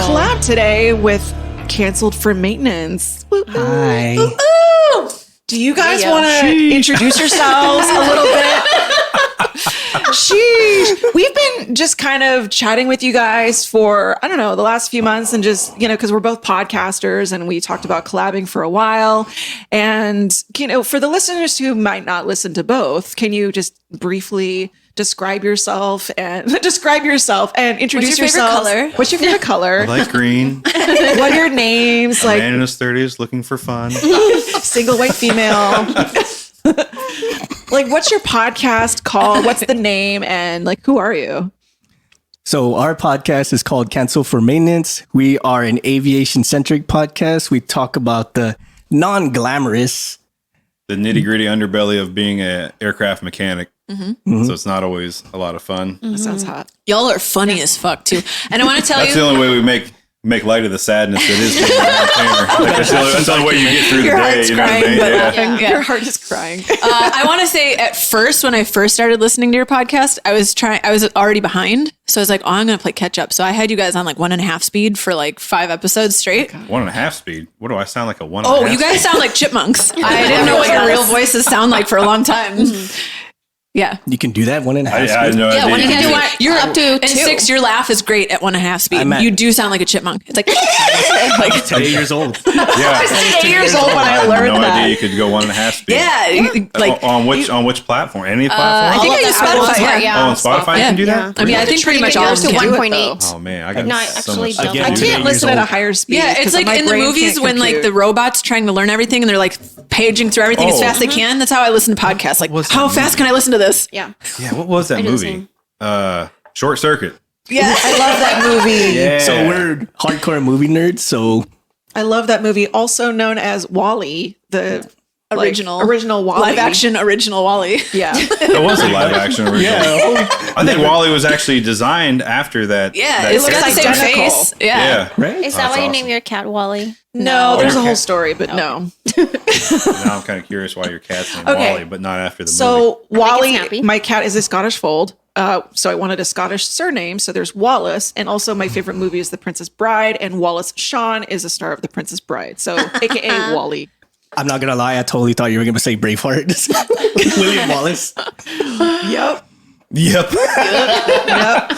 collab today with Canceled for Maintenance. Hi. Do you guys want to introduce yourselves a little bit? Sheesh. We've been just kind of chatting with you guys for, I don't know, the last few months, and just, because we're both podcasters and we talked about collabing for a while. And, for the listeners who might not listen to both, can you just briefly describe yourself and introduce yourself? What's your favorite color? I like green. What are your names? A man in his 30s looking for fun. Single white female. What's your podcast called? What's the name? And who are you? So our podcast is called Cancel for Maintenance. We are an aviation-centric podcast. We talk about the non-glamorous, the nitty-gritty underbelly of being an aircraft mechanic. Mm-hmm. So it's not always a lot of fun. That sounds hot. Y'all are funny as fuck too. And I want to tell That's the only way we make light of the sadness that is being an entertainer. That's the only way you get through the day. You know what I mean? Yeah. Your heart is crying. I want to say at first, when I first started listening to your podcast, I was already behind. So I was like, I'm going to play catch up. So I had you guys on 1.5 speed for 5 episodes straight. 1.5 speed? What do I sound like, a 1.5? Oh, you guys sound like chipmunks. I didn't know what your real voices sound like for a long time. Yeah. You can do that 1.5 speed. I had no idea. When you can do it, you're up to and 2. 6, your laugh is great at 1.5 speed. You do sound like a chipmunk. It's like 10 years old. Yeah. I was 8 years old when I learned no that. idea you could go 1.5 speed. Yeah. On which platform? Any platform? I think I use Spotify. Oh, on Spotify you can do that? I mean, I think pretty much all to 1.8. Oh man, I got No, so actually much stuff. don't. I can't listen at a higher speed. Yeah, it's like in the movies when the robots trying to learn everything and they're paging through everything as fast as they can. That's how I listen to podcasts. How fast can I listen to this? Yeah. Yeah, what was that movie? Short Circuit. Yeah, I love that movie. Yeah. So we're hardcore movie nerds. So I love that movie, also known as WALL-E, the original WALL-E. live action original WALL-E. Yeah. That was a live action original. yeah, I think WALL-E was actually designed after that. Yeah, that it's got the same identical. face. Yeah. right. Is that That's why you awesome. name your cat Wally? No, there's a Okay. whole story, but no. Now I'm kind of curious why your cat's named Okay. WALL-E, but not after the movie. So it's WALL-E, happy. my cat is a Scottish fold. So I wanted a Scottish surname. So there's Wallace. And also my favorite movie is The Princess Bride. And Wallace Shawn is a star of The Princess Bride. So AKA WALL-E. I'm not gonna lie. I totally thought you were gonna say Braveheart. William Wallace. Yep. Yep. Yep.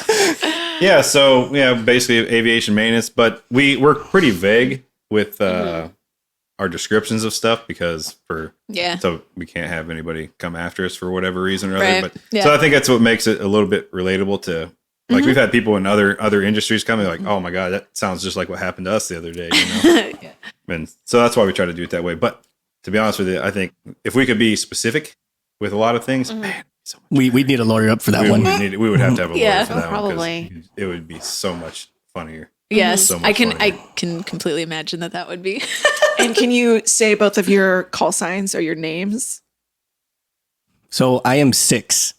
Yeah, so basically aviation maintenance, but we're pretty vague with our descriptions of stuff because so we can't have anybody come after us for whatever reason or other. Right. But so I think that's what makes it a little bit relatable to we've had people in other industries coming like, oh my God, that sounds just like what happened to us the other day, And so that's why we try to do it that way. But to be honest with you, I think if we could be specific with a lot of things, man, so much We need to lawyer up for that one. we would have to have a lawyer for that probably. one because it would be so much funnier. Yes, So much I can. funnier. I can completely imagine that would be. And can you say both of your call signs or your names? So I am 6.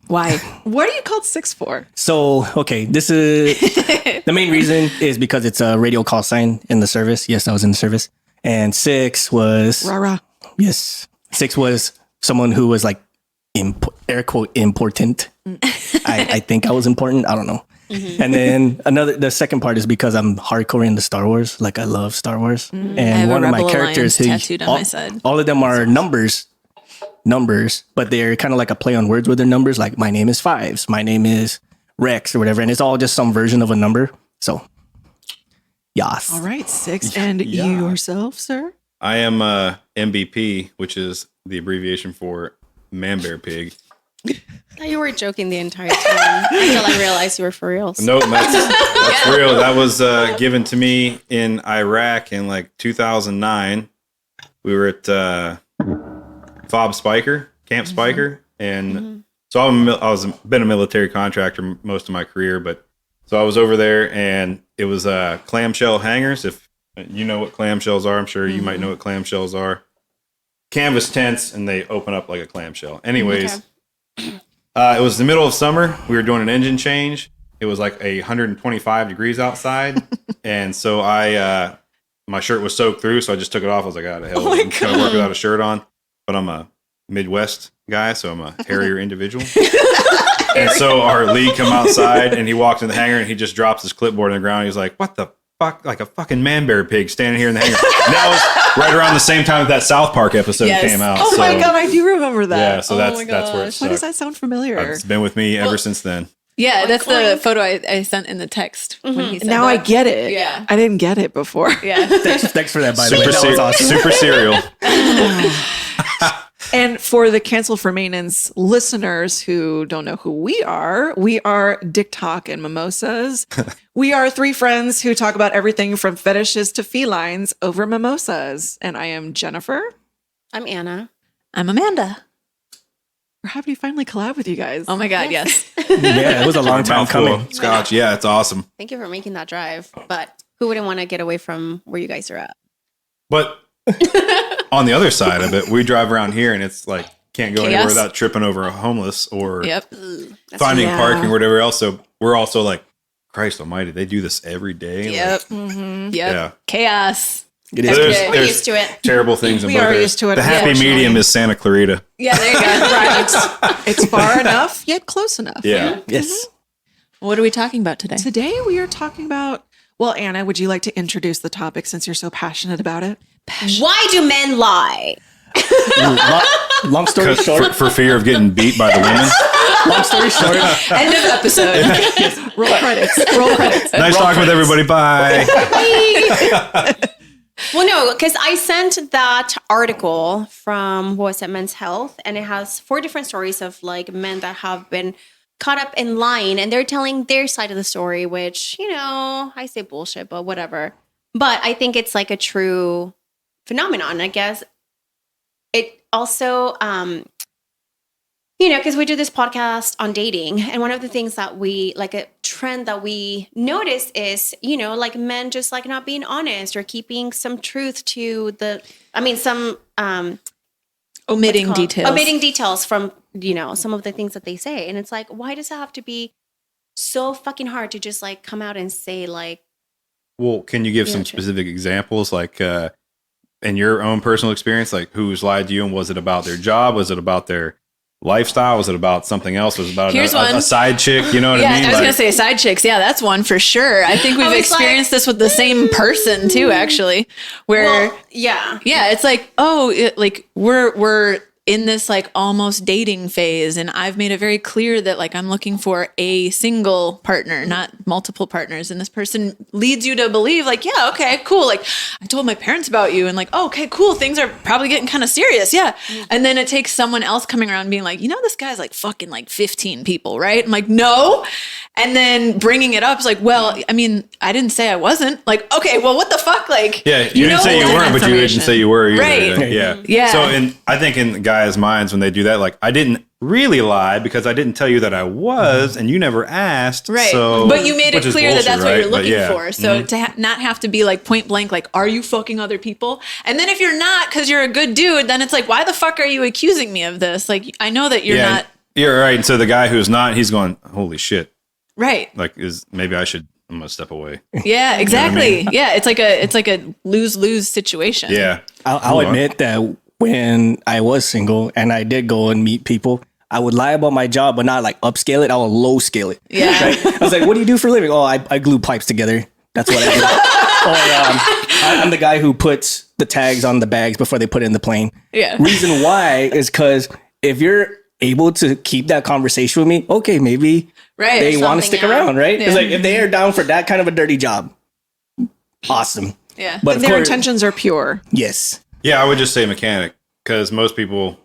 Why? What are you called 6 for? So, okay, this is the main reason is because it's a radio call sign in the service. Yes, I was in the service. And 6 was, Rara. yes, 6 was someone who was air quote, important. I think I was important. I don't know. And then the second part is because I'm hardcore into Star Wars. I love Star Wars. I have And one a of my Rebel characters, Alliance tattooed on my side. all of them are numbers, but they're kind of like a play on words with their numbers. Like my name is Fives, my name is Rex or whatever. And it's all just some version of a number. So, yes. All right, 6. And you yourself, sir? I am MVP, which is the abbreviation for Man Bear Pig. You were joking the entire time until I realized you were for real. No, that's real. That was given to me in Iraq in 2009. We were at Camp Spiker, and so I was been a military contractor most of my career, but so I was over there, and it was clamshell hangars. If you know what clamshells are, I'm sure you might know what clamshells are. Canvas tents, and they open up like a clamshell. Anyways. Okay. It was the middle of summer. We were doing an engine change. It was 125 degrees outside. And so my shirt was soaked through. So I just took it off. I was like, oh, the hell. I'm kind of work without a shirt on. But I'm a Midwest guy. So I'm a hairier individual. And so our lead come outside and he walks in the hangar and he just drops his clipboard on the ground. He's like, what the like a fucking man bear pig standing here in the hangar. And that was right around the same time that South Park episode Yes. came out. Oh my God, I do remember that. Yeah, so Oh that's my where it gosh. Why does stuck. that sound familiar? It's been with me ever since then. Yeah, that's the clink. photo I sent in the text when he said Now that. I get it. Yeah. I didn't get it before. Yeah. Thanks for that, by the way. Super, That was awesome. super cereal. And for the Cancel for Maintenance listeners who don't know who we are Dick Talk and Mimosas. We are three friends who talk about everything from fetishes to felines over mimosas. And I am Jennifer. I'm Anna. I'm Amanda. We're happy to finally collab with you guys. Oh my God, yes. Yeah, it was a long time Mouthful coming. of Scotch. Yeah, it's awesome. Thank you for making that drive. But who wouldn't want to get away from where you guys are at? But on the other side of it, we drive around here and it's like can't go anywhere Chaos. without tripping over a homeless or Yep. finding Yeah. parking or whatever else. So we're also like, Christ almighty, they do this every day. Yep. Like, Yep. yeah. Chaos. It So is. there's, Okay. We're there's used to it. terrible things in We both are areas. used to it, The happy unfortunately. medium is Santa Clarita. Yeah, there you go. Right. It's far enough, yet close enough. Yeah. Yes. What are we talking about today? Today we are talking about, well, Anna, would you like to introduce the topic since you're so passionate about it? Why do men lie? Long story short. For fear of getting beat by the women. Long story short. End of episode. Roll credits. Roll credits. Nice talking with everybody. Bye. Well, no, because I sent that article from, what was it, Men's Health, and it has 4 different stories of like men that have been caught up in lying, and they're telling their side of the story, which, you know, I say bullshit, but whatever. But I think it's like a true phenomenon, I guess. It also, you know, because we do this podcast on dating, and one of the things that we like a trend that we notice is, you know, like men just like not being honest or keeping some truth to some Omitting details. omitting details from, you know, some of the things that they say. And it's like, why does it have to be so fucking hard to just like come out and say like, Well, can you give Yeah, some true. specific examples, like in your own personal experience, like who's lied to you, and was it about their job? Was it about their lifestyle? Was it about something else? Was it about Here's a one. side chick? You know what Yeah, I mean? I was Like, gonna say side chicks. Yeah, that's one for sure. I think we've was experienced this with the same person too, actually. Where well, yeah. yeah, it's like, oh, like we're in this like almost dating phase, and I've made it very clear that like I'm looking for a single partner, not multiple partners. And this person leads you to believe like, yeah, okay, cool. Like I told my parents about you, and like, oh, okay, cool. Things are probably getting kind of serious. Yeah. And then it takes someone else coming around and being like, you know, this guy's like fucking like 15 people, right? I'm like, no. And then bringing it up is like, well, I mean, I didn't say I wasn't. Like, okay, well, what the fuck? Like, yeah, you didn't say you that weren't, but you didn't information. say you were either. Right. Like, yeah. Yeah. So, I think in guys' minds when they do that, like I didn't really lie because I didn't tell you that I was, and you never asked. Right. So, but you made it which is clear that that's bullshit, what you're right? But looking yeah. for. So to not have to be like point blank, like, are you fucking other people? And then if you're not, because you're a good dude, then it's like, why the fuck are you accusing me of this? Like, I know that you're Yeah, not you're right. And so the guy who's not, he's going, holy shit. right. Like, I'm gonna step away. Yeah, exactly. Yeah, it's like a lose-lose situation. Yeah. I'll admit that when I was single and I did go and meet people, I would lie about my job, but not like upscale it. I would low scale it. Yeah. Right? I was like, what do you do for a living? Oh, I glue pipes together. That's what I do. Or I'm the guy who puts the tags on the bags before they put it in the plane. Yeah. Reason why is because if you're able to keep that conversation with me, okay, maybe Right. they want to Something stick out. around, right? Yeah. It's like if they are down for that kind of a dirty job, awesome. Yeah. But of Their course, intentions are pure. yes. Yeah, I would just say mechanic because most people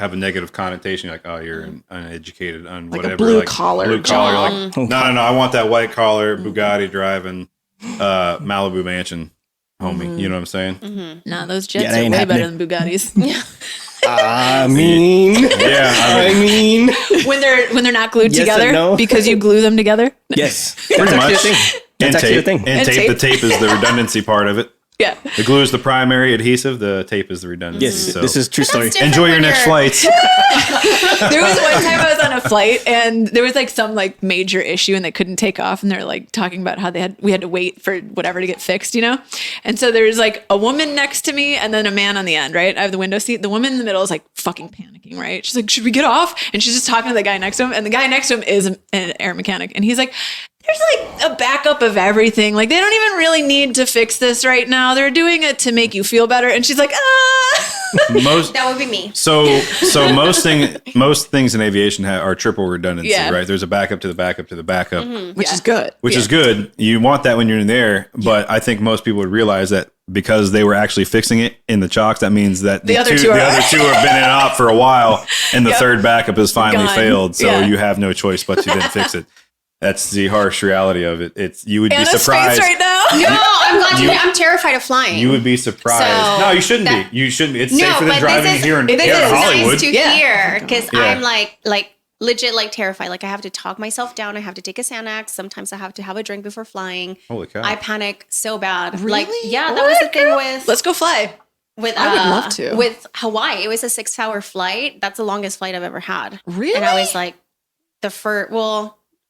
have a negative connotation, like, oh, you're uneducated on Like a whatever. blue collar Blue collar. job. Like, no, I want that white collar Bugatti driving Malibu mansion, homie. You know what I'm saying? Nah, those jets Yeah, that are ain't way happening. better than Bugattis. I mean, Yeah, I mean, when they're not glued Yes and together no. because you glue them together. yes. pretty That's actually much. a thing. That's actually a thing. And And tape. The tape. tape is the redundancy part of it. Yeah. The glue is the primary adhesive. The tape is the redundancy. Yes, So this is true story. different enjoy your when next you're- flights. There was one time I was on a flight and there was like some like major issue and they couldn't take off and they're like talking about how we had to wait for whatever to get fixed, you know? And so there's like a woman next to me and then a man on the end, right? I have the window seat. The woman in the middle is like fucking panicking, right? She's like, should we get off? And she's just talking to the guy next to him. And the guy next to him is an air mechanic. And he's like, there's like a backup of everything. Like they don't even really need to fix this right now. They're doing it to make you feel better. And she's like, Most That would be me. so most things in aviation are triple redundancy, Yeah. right? There's a backup to the backup to the backup, which is good. which is good. You want that when you're in there, but I think most people would realize that because they were actually fixing it in the chocks, that means that the other other two have been in and out for a while, and the third backup has finally Gone. failed. So Yeah. you have no choice but to then fix it. That's the harsh reality of it. You would Anna's be surprised. face right now. No, I'm glad you. I'm terrified of flying. You would be surprised. So No, you shouldn't that- be. You shouldn't be. It's no, safer than but driving this is, here in this is Hollywood. nice to Yeah. hear because Yeah. I'm like legit like terrified. Like I have to talk myself down. I have to take a Xanax. Sometimes I have to have a drink before flying. Holy cow. I panic so bad. Really? Like yeah, that was the thing with Let's go fly. I would love to. with Hawaii. It was a 6-hour flight. That's the longest flight I've ever had. Really? And I was like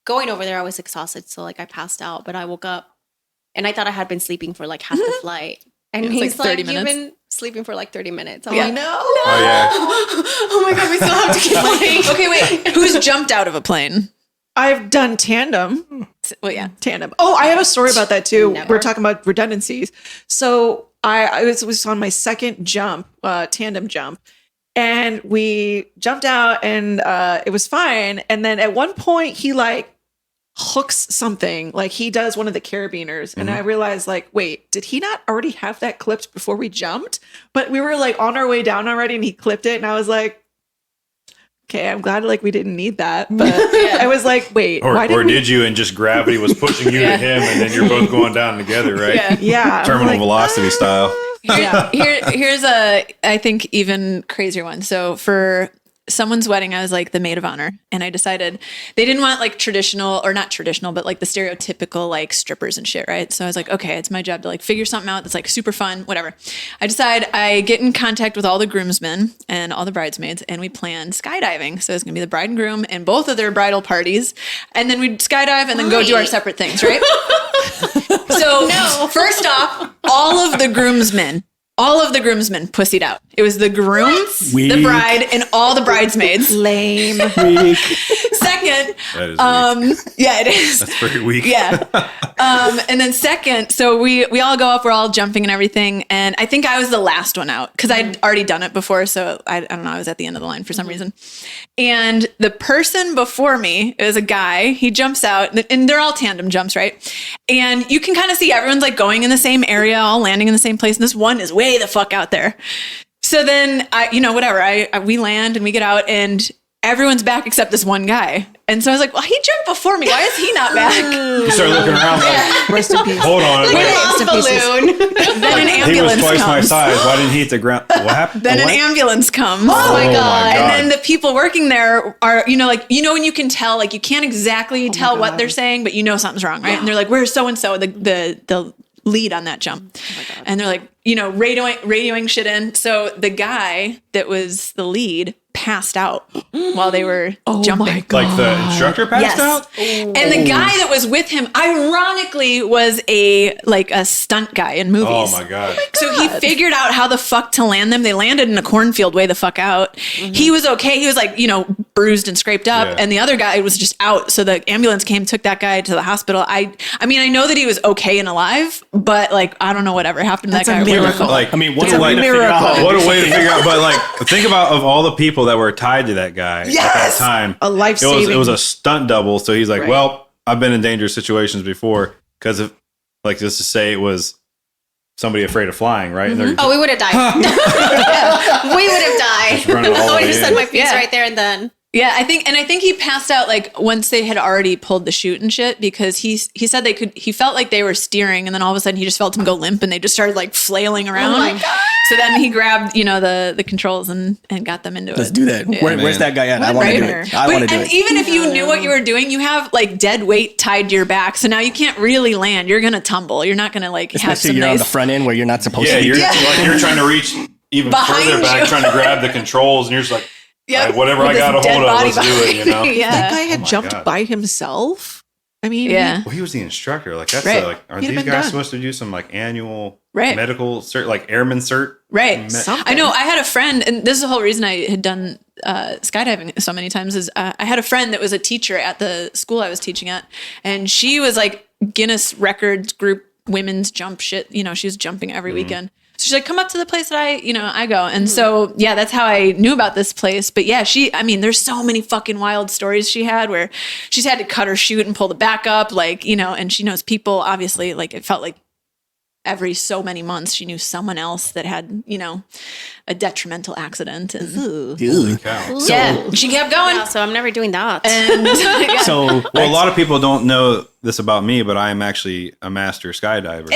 going over there, I was exhausted. So like I passed out, but I woke up and I thought I had been sleeping for like half the flight. And It was, he's like, 30 like, you've minutes. been sleeping for like 30 minutes. I'm Yeah. like, no. Oh, yeah. Oh my God, we still have to keep flying. Okay, wait. Who's jumped out of a plane? I've done tandem. Well, yeah. Tandem. Oh, I have a story about that too. Never. We're talking about redundancies. So I was on my second jump, tandem jump, and we jumped out and it was fine. And then at one point he like hooks something, like he does one of the carabiners. And I realized like, wait, did he not already have that clipped before we jumped? But we were like on our way down already and he clipped it. And I was like, okay, I'm glad like we didn't need that. But I was like, wait, Or, why or we? did you and just gravity was pushing you to him and then you're both going down together, right? Yeah. Yeah. I'm Terminal like, velocity style. Yeah. Here's a, I think, even crazier one. So for someone's wedding, I was like the maid of honor, and I decided they didn't want like traditional, or not traditional, but like the stereotypical like strippers and shit, right? So I was like, okay, it's my job to like figure something out that's like super fun, whatever. I get in contact with all the groomsmen and all the bridesmaids, and we plan skydiving. So it's gonna be the bride and groom and both of their bridal parties, and then we'd skydive and then go do our separate things, right? So first off, all of the groomsmen pussied out. It was the groom, the Weak. bride, and all the bridesmaids. Lame. Second, That is weak. yeah, it is. That's very weak. Yeah. And then second, so we all go up, we're all jumping and everything. And I think I was the last one out because I'd already done it before. So I don't know, I was at the end of the line for some reason. And the person before me, it was a guy, he jumps out and they're all tandem jumps, right? And you can kind of see everyone's like going in the same area, all landing in the same place. And this one is way the fuck out there. So then we land and we get out and everyone's back except this one guy. And so I was like, well, he jumped before me. Why is he not back? You start looking around like, Rest in peace. hold on. Rest in pieces. Then an He was ambulance twice my comes. size. Why didn't he hit the ground? What happened? Then What? an ambulance comes. Oh my God. And then the people working there are, when you can tell, like you can't exactly tell what they're saying, but you know something's wrong, right? And they're like, where's so-and-so, the lead on that jump. And they're like, radioing shit in. So the guy that was the lead passed out while they were jumping. Like the instructor passed Yes. out? And the guy that was with him, ironically, was a stunt guy in movies. Oh my God. So he figured out how the fuck to land them. They landed in a cornfield way the fuck out. He was okay. He was like, bruised and scraped up. Yeah. And the other guy was just out. So the ambulance came, took that guy to the hospital. I mean, I know that he was okay and alive, but like, I don't know whatever happened to That's that a guy. miracle. Like, I mean, what's It's a a way to figure out? miracle. what a way to figure out. But like, think about of all the people that were tied to that guy at that Yes! time. A life-saving- It was a stunt double. So he's like, Right. well, I've been in dangerous situations before because of, like, just to say it was somebody afraid of flying, right? And they're Oh, we would have died. We would have died. running all the I would way have just in. said my piece Yeah. right there and then. Yeah, I think he passed out like once they had already pulled the chute and shit because he said he felt like they were steering and then all of a sudden he just felt him go limp and they just started like flailing around. Oh my God. So then he grabbed, the controls and got them into Let's it. do that. Yeah. Where's that guy at? I want to do it. I want to do And it. even if you knew what you were doing, you have like dead weight tied to your back. So now you can't really land. You're gonna tumble. You're not gonna like have Especially some you're on nice. the front end where you're not supposed yeah, to be. you're trying to reach even Behind further back, you. trying to grab the controls, and you're just like, Yep. all right, whatever With I this got a dead hold of, body let's do it. behind. You know? Yeah. That guy had my jumped God. by himself. I mean, Yeah. Well, he was the instructor. Like that's Right. like, are He'd have these been guys done. supposed to do some like annual Right. medical cert, like airman cert? Right. Something. I know I had a friend, and this is the whole reason I had done skydiving so many times is I had a friend that was a teacher at the school I was teaching at, and she was like Guinness Records group women's jump shit. You know, she was jumping every weekend. So she's like, come up to the place that I go. And so, yeah, that's how I knew about this place. But yeah, there's so many fucking wild stories she had where she's had to cut her chute and pull the back up, like, and she knows people, obviously, like it felt like every so many months she knew someone else that had, a detrimental accident. And Dude. Cow. yeah, she kept going. Yeah, so I'm never doing that. And So Well, a lot of people don't know this about me, but I am actually a master skydiver.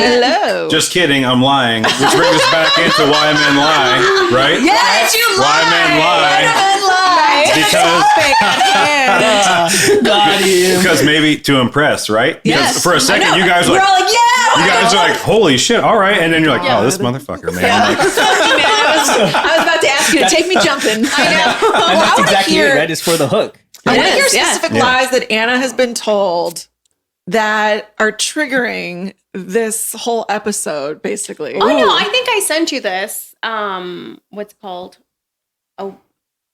hello. Just kidding, I'm lying. Which brings us back into why men lie, right? yes, you Why men lie? Because maybe to impress, right? Because Yes. for a second, I know. you guys are We're like, all like, yeah. you guys are like, holy shit, all right. And then you're like, oh, this motherfucker, man. Like, I was about to ask you to take me jumping. I know. and that's wanna exactly hear- it, right? It's for the hook. I want to hear Yes, yeah. specific Yeah. lies that Anna has been told that are triggering this whole episode, basically. Oh no, I think I sent you this. What's it called? Oh,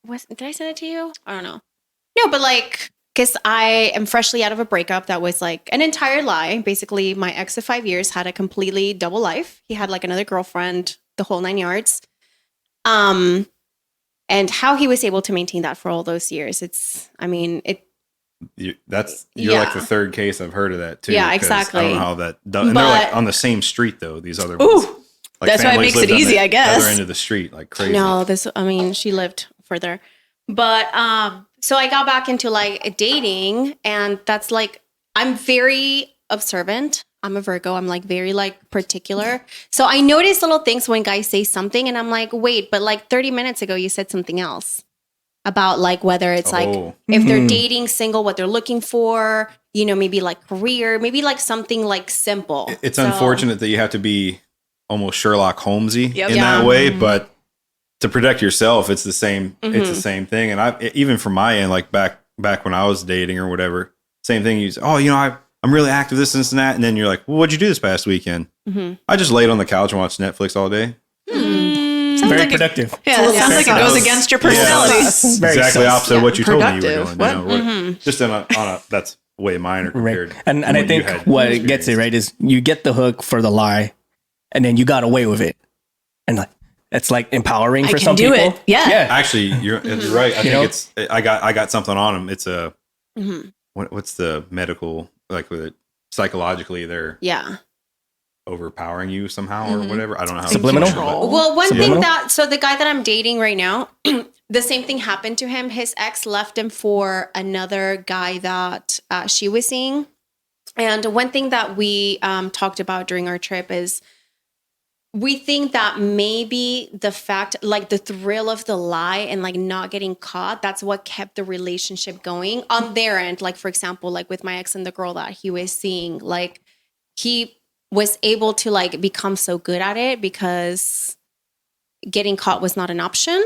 did I send it to you? I don't know. No, but like, because I am freshly out of a breakup that was like an entire lie. Basically, my ex of 5 years had a completely double life. He had like another girlfriend, the whole 9 yards. And how he was able to maintain that for all those years, you're Yeah. like the third case I've heard of that too. Yeah, 'cause exactly. I don't know how that does. And they're like But- on the same street though. These other ones. Ooh, Like that's why it families makes it lived on easy, the I guess. Other end of the street, like crazy. No, she lived further. But so I got back into like dating, and that's like, I'm very observant. I'm a Virgo. I'm like very like particular. So I notice little things when guys say something, and I'm like, wait, but like 30 minutes ago you said something else about like whether it's like Oh. if they're dating, single, what they're looking for, maybe like career, maybe like something like simple. It's So- unfortunate that you have to be almost Sherlock Holmesy Yep. in Yeah. that way, but to protect yourself, it's the same. It's the same thing. And I even from my end, like back when I was dating or whatever, same thing. You say, oh, I'm really active, this and that, and then you're like, well, what'd you do this past weekend? I just laid on the couch and watched Netflix all day. sounds Very like productive. Yeah, it sounds like it goes sus. against your personality. Very Exactly sus. opposite of what you told me you were Productive. doing. What? Just on a that's way minor compared. Right. And to I what you think had what experienced. gets it right is you get the hook for the lie, and then you got away with it, and like it's like empowering I for can some do people. it. Yeah. Actually, you're right. I think know? it's I got something on them. It's a what's the medical like with it psychologically they're Yeah. overpowering you somehow or whatever. I don't know how Subliminal? to explain it, Well, one Subliminal? thing so the guy that I'm dating right now, the same thing happened to him. His ex left him for another guy that she was seeing. And one thing that we talked about during our trip is we think that maybe the fact, like the thrill of the lie and like not getting caught, that's what kept the relationship going on their end. Like, for example, like with my ex and the girl that he was seeing, like he was able to like become so good at it because getting caught was not an option,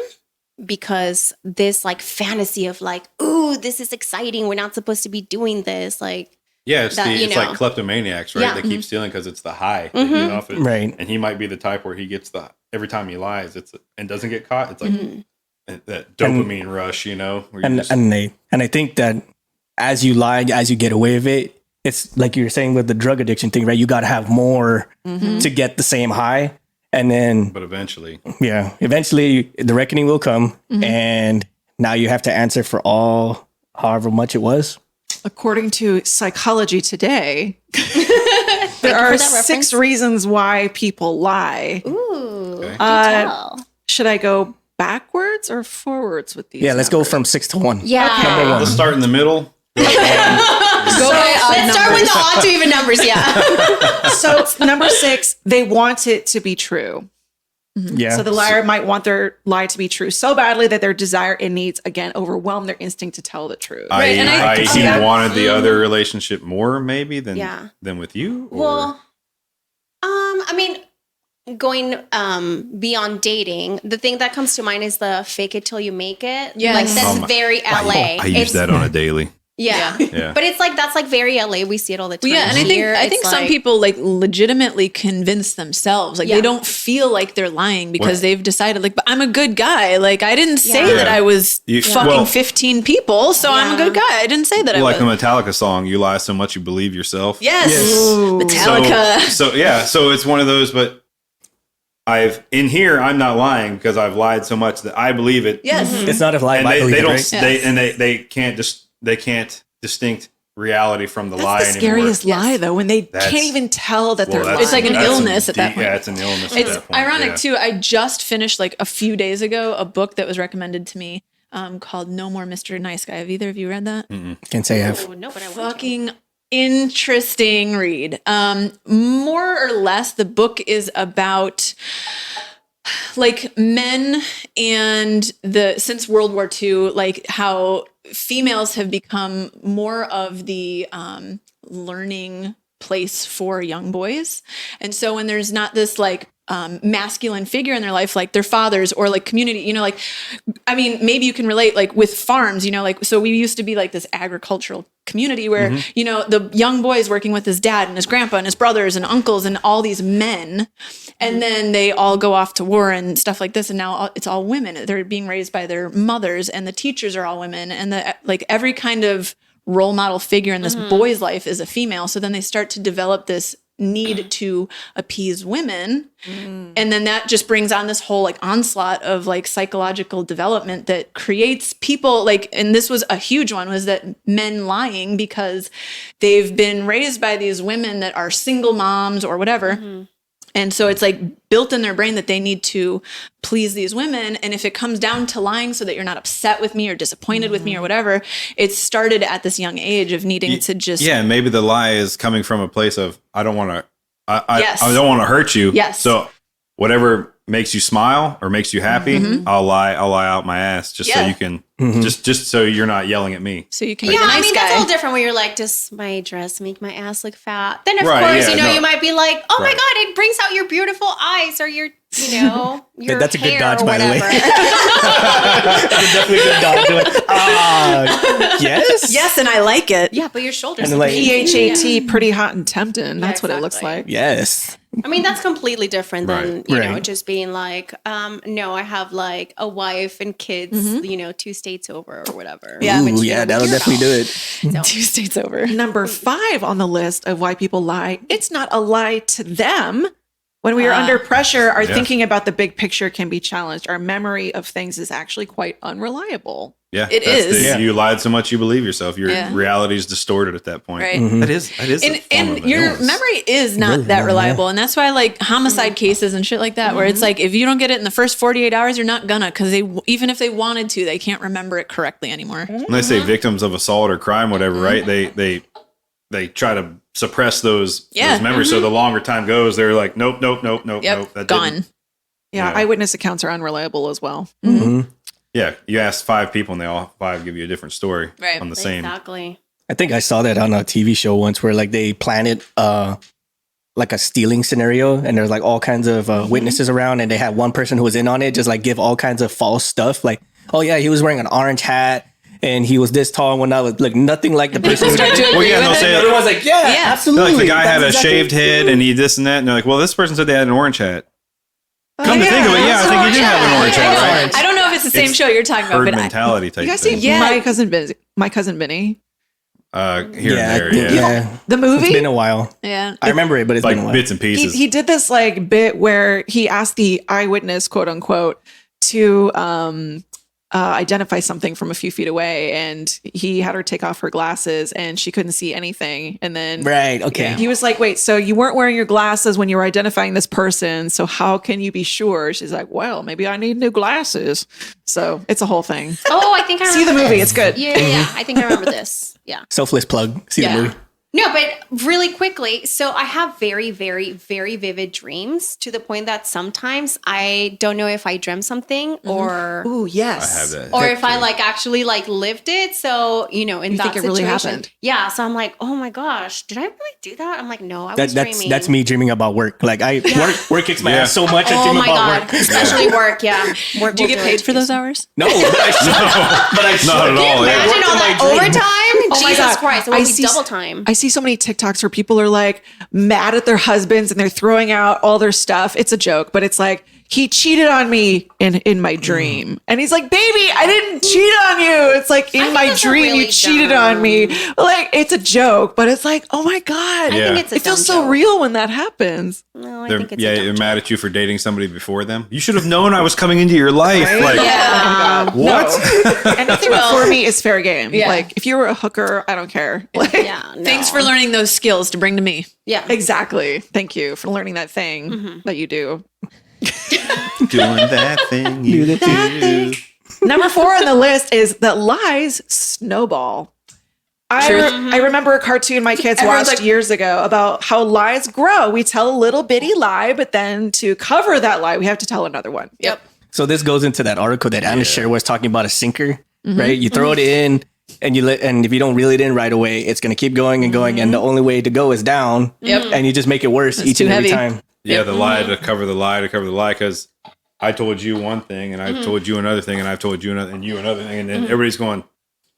because this like fantasy of like, ooh, this is exciting, we're not supposed to be doing this, like Yeah, it's that, you it's know. like kleptomaniacs, right? Yeah. They keep stealing because it's the high. That, you know, if it, Right. And he might be the type where he gets every time he lies, and doesn't get caught. It's like that dopamine rush, you know. Where you And just- I think that as you lie, as you get away with it, it's like you were saying with the drug addiction thing, right? You got to have more to get the same high, and then but eventually, eventually the reckoning will come, and now you have to answer for all however much it was. According to Psychology Today, there for are that 6 reference. reasons why people lie. ooh, Okay. tell. Should I go backwards or forwards with these? Yeah, let's go numbers? from 6 to 1. Yeah. Number one. let's start in the middle. Let's start with the odd to even numbers. Yeah. So number 6, they want it to be true. Yeah. So the liar might want their lie to be true so badly that their desire and needs again overwhelm their instinct to tell the truth. and I can see he that. wanted the other relationship more maybe than Yeah. than with you. Or? Well, I mean, going beyond dating, the thing that comes to mind is the fake it till you make it. Yes. Like that's Oh my- very LA. I use that on a daily. Yeah. Yeah. But it's like, that's like very LA. We see it all the time. Yeah, and here. I think It's some like- people like legitimately convince themselves, like Yeah. they don't feel like they're lying because What? they've decided, like, but I'm a good guy. Like I didn't say Yeah. that I was You- fucking well- 15 people, so I'm a Yeah. good guy. I didn't say that I Like the was. Metallica song, "You lie so much you believe yourself." Yes, Ooh. Metallica. So it's one of those. But in here, I'm not lying because I've lied so much that I believe it. Yes. It's not a lie. and I they believe it, don't right? they can't distinct reality from the lie That's the anymore. scariest lie, though, when they That's- can't even tell that they're Well, lying. It's like an that's illness at that deep- point. Yeah, it's an illness. At It's that point. ironic yeah. too. I just finished like a few days ago a book that was recommended to me called "No More Mr. Nice Guy." Have either of you read that? Can't say I have. Oh, no, but I want to. Fucking interesting read. More or less, the book is about like men and since World War II, like how females have become more of the learning place for young boys. And so when there's not this like masculine figure in their life, like their fathers or like community, you know, like, I mean, maybe you can relate like with farms, you know, like, so we used to be like this agricultural community where, you know, the young boy is working with his dad and his grandpa and his brothers and uncles and all these men. And then they all go off to war and stuff like this. And now it's all women. They're being raised by their mothers and the teachers are all women. And like every kind of role model figure in this boy's life is a female. So then they start to develop this need to appease women. And then that just brings on this whole like onslaught of like psychological development that creates people like, and this was a huge one, was that men lying because they've been raised by these women that are single moms or whatever. And so it's like built in their brain that they need to please these women. And if it comes down to lying so that you're not upset with me or disappointed with me or whatever, it started at this young age of needing to just Yeah, and maybe the lie is coming from a place of I don't want to. Yes. I don't want to hurt you. Yes. So whatever makes you smile or makes you happy, I'll lie out my ass just so Yeah. you can just so you're not yelling at me. so you can be Yeah, the nice I mean, guy. that's a little different when you're like, does my dress make my ass look fat? Then, of Right, course, yeah, you know, no. you might be like, oh my Right. God, it brings out your beautiful eyes or your, you know, your That's a good hair dodge, or by the way. whatever. That's definitely a good dog. You're like, yes? Yes, and I like it. Yeah, but your shoulders. And then, like, PHAT, pretty hot and tempting. That's what it looks exactly. like. Yes. I mean, that's completely different than, Right. you know, Right. just being like, no, I have like a wife and kids, you know, 2 states over or whatever. Yeah. Which, Ooh, you yeah, know, that'll we hear definitely do about. it. So, 2 states over. Number 5 on the list of why people lie. It's not a lie to them. When we are under pressure, our Yeah. thinking about the big picture can be challenged. Our memory of things is actually quite unreliable. Yeah, It that's is. Yeah. You lied so much you believe yourself. Your Yeah. reality is distorted at that point. Right. That is a form And of an your illness. memory is not Really that not, reliable. And that's why like homicide cases and shit like that, where it's like, if you don't get it in the first 48 hours, you're not gonna, because even if they wanted to, they can't remember it correctly anymore. When they say victims of assault or crime, whatever, right? They try to suppress those memories. So the longer time goes, they're like, nope. Yep. That Gone. didn't- Yeah, Yeah. eyewitness accounts are unreliable as well. Yeah, you ask 5 people and they all 5 give you a different story Right. on the same. exactly. I think I saw that on a TV show once where like they planted like a stealing scenario and there's like all kinds of witnesses around and they had one person who was in on it just like give all kinds of false stuff like, oh yeah, he was wearing an orange hat and he was this tall and whatnot, was like nothing like the person who start did to it. Well, yeah, agree they'll with say it. Everyone's like, yeah, Yeah. absolutely. like the guy had a That's exactly- shaved head and he this and that, and they're like, well, this person said they had an orange hat. Come to yeah, think of it, yeah, I think he did have an orange hat, right? I don't know if it's the same It's show you're talking about, Herd but mentality type You guys see thing. Yeah. My cousin Vinny? Here Yeah, and there, I think- yeah. yeah. The movie? It's been a while. yeah. I remember it, but it's Like been a while. bits and pieces. He did this like bit where he asked the eyewitness, quote unquote, to identify something from a few feet away, and he had her take off her glasses, and she couldn't see anything. And then Right. Okay. he was like, "Wait, so you weren't wearing your glasses when you were identifying this person? So how can you be sure?" She's like, "Well, maybe I need new glasses." So it's a whole thing. Oh, I think I See remember the movie; this. it's good. Yeah, I think I remember this. Yeah. Selfless plug. See Yeah. the movie. No, but really quickly. So I have very, very, very vivid dreams to the point that sometimes I don't know if I dreamt something or Ooh, yes. I have that. or if I like actually like lived it. So, you know, in You that think it really situation. happened? Yeah. So I'm like, oh my gosh, did I really do that? I'm like, no, I was That's dreaming. that's me dreaming about work. Like work kicks my Yeah. ass so much. I Oh dream my about God. work. Especially work. Yeah. Work. Do you will get do paid it. for those hours? No, but I should. But I should. Not at all. Imagine Yeah. all that overtime. Oh my Jesus God. Christ, it I would be see- double time. I see so many TikToks where people are like mad at their husbands and they're throwing out all their stuff. It's a joke, but it's like, he cheated on me in my dream. And he's like, baby, I didn't cheat on you. It's like, in think my that's a dream, really you cheated on me. Like, it's a joke, but it's like, oh my God. I think it's a it feels dumb so joke. real when that happens. No, I They're, think it's yeah, a dumb you're joke. mad at you for dating somebody before them. You should have known I was coming into your life. Like, Yeah. what? Anything before me is fair game. Yeah. Like, if you were a hooker, I don't care. Like, Yeah. No. Thanks for learning those skills to bring to me. Yeah. exactly. Thank you for learning that thing that you do. Doing that thing you do. Number 4 on the list is that lies snowball. I remember a cartoon my kids Everyone's watched like- years ago about how lies grow. We tell a little bitty lie, but then to cover that lie, we have to tell another one. Yep. So this goes into that article that Anna shared was talking about a sinker, right? You throw it in and and if you don't reel it in right away, it's going to keep going and going. And the only way to go is down. Yep. And you just make it worse each too and every heavy. time. Yeah, the lie to cover the lie to cover the lie, because I told you one thing and I've told you another thing and I've told you another and you another thing, and then everybody's going,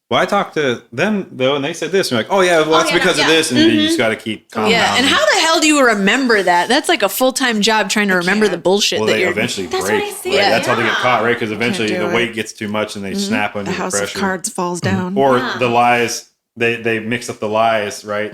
well, I talked to them though and they said this. And you're like, oh yeah, well that's yeah, because no, of yeah. this, and then you just got to keep calm Yeah. down. And how the hell do you remember that? That's like a full-time job trying to remember the bullshit well, that they you're eventually That's break. what I say, Right? That's how they get yeah. caught, right? Because eventually do the it. weight gets too much and they snap under The house pressure. of cards falls down. Or the lies, they mix up the lies, right?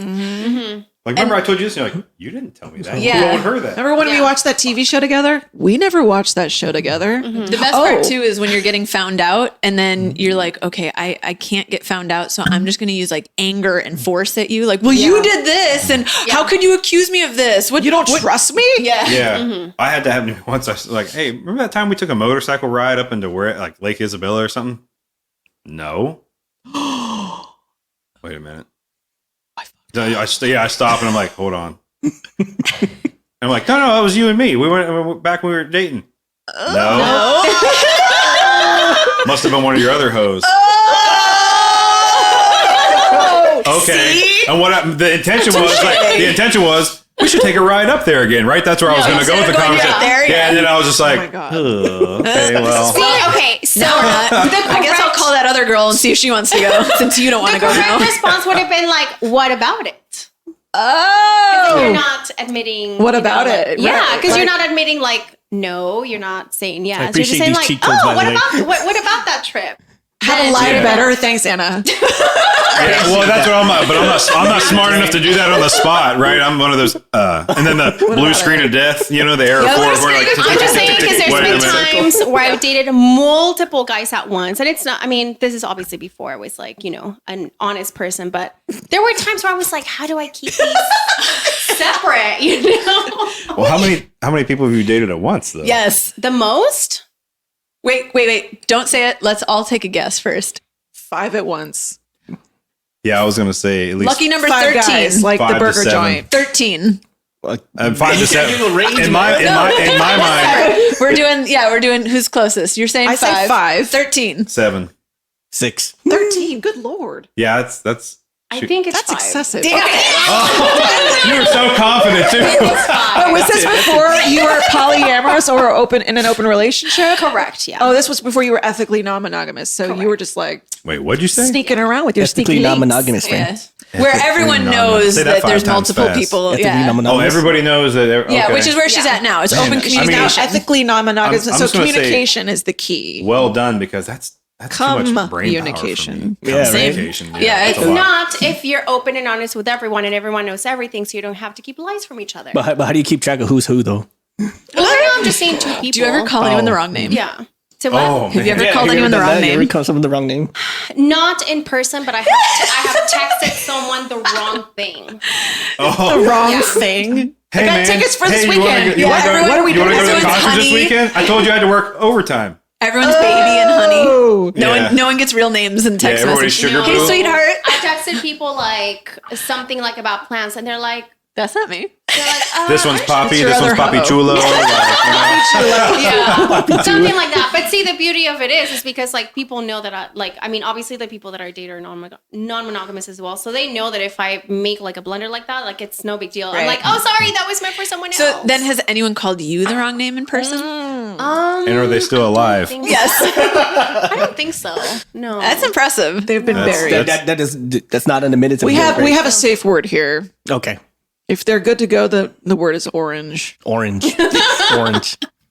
Like, remember I told you this? And you're like, you didn't tell me that. Yeah. Who told her that? Remember when we Yeah. watched that TV show together? We never watched that show together. The best part too is when you're getting found out and then you're like, okay, I can't get found out. So I'm just going to use like anger and force at you. Like, well, you did this. And how could you accuse me of this? What You don't trust me? Yeah. Yeah. I had to happen to me once. I was like, hey, remember that time we took a motorcycle ride up into where, like Lake Isabella or something? No. Wait a minute. I stop and I'm like, hold on. And I'm like, no, that was you and me. We went back when we were dating. No. Must have been one of your other hoes. Okay. And the intention was we should take a ride up there again, right? That's where I was going to go with the conversation. yeah. And then I was just like, Oh my God. okay, well. See, okay, so I guess I'll call that other girl and see if she wants to go since you don't want the to go correct now. response would have been like, what about it? Oh. You're not admitting. What you know, about like- it? Yeah, Right. because you're Like- not admitting like, no, you're not saying yes. You're just appreciate saying these like, cheat codes, by oh, the way. what about that trip? How to lie Yeah. better. Thanks, Anna. Yeah, well, that's what I'm not. But I'm not smart enough to do that on the spot, right? I'm one of those. And then the blue screen of death, the arrow forward. Where like, I'm just saying because there's wait a been minute. times where I've dated multiple guys at once, and it's not. I mean, this is obviously before I was like, an honest person, but there were times where I was like, how do I keep these separate? Well, how many people have you dated at once though? Yes. The most. Wait. Don't say it. Let's all take a guess first. 5 at once. Yeah, I was gonna say at least Lucky number 5 13. guys, like 5 the to burger 7. joint. 13. 5 to 7. In my mind, We're doing who's closest. You're saying I 5. say 5. 13. 7. 6. 13. Good Lord. Yeah, that's. I think it's That's 5. excessive. You were so confident too. Oh, was this before you were polyamorous or in an open relationship? Correct. Yeah. Oh, this was before you were ethically non-monogamous. So you were just like Wait, what'd you say? sneaking around with your Ethically sneaky non-monogamous, Yeah. man. Where everyone knows Say that that 5 there's times multiple fast. people. Ethically Yeah. non-monogamous. Oh, everybody knows that. Yeah, Okay. which is where she's at now. It's open I mean, communication. ethically non-monogamous. I'm So just gonna say- communication is the key. well done, because that's too much brain power for me. Communication. Yeah, right? Communication. Yeah, that's it's a lot. Not if you're open and honest with everyone and everyone knows everything, so you don't have to keep lies from each other. But how do you keep track of who's who, though? Well, right now I'm just saying 2 people. Do you ever call anyone the wrong name? Yeah. So what? Oh, Have you ever man. called anyone the wrong You ever name? call someone the wrong name? Not in person, but I have texted someone the wrong thing. Oh, The wrong Yeah. thing. hey, I got man. tickets for this Hey, weekend. You want to everyone- go, what are we you wanna doing? go to the Everyone's concert this honey. weekend? I told you I had to work overtime. Everyone's baby and honey. Oh. Yeah. No one gets real names in text everybody's messages. sugar Hey, boo. sweetheart. I texted people like something like about plans, and they're like, That's not me. This one's Poppy. your This one's other Poppy hoe. Chulo. yeah, something like that. But see, the beauty of it is because like people know that obviously the people that I date are non-monogamous as well, so they know that if I make like a blunder like that, like it's no big deal. I'm Right. like, oh, sorry, that was meant for someone So else. then has anyone called you the wrong name in person? And are they still alive? Yes. I don't think so. No. That's impressive. They've been buried. That's not an admitted. We have a safe word here. Okay. If they're good to go, the word is orange. Orange.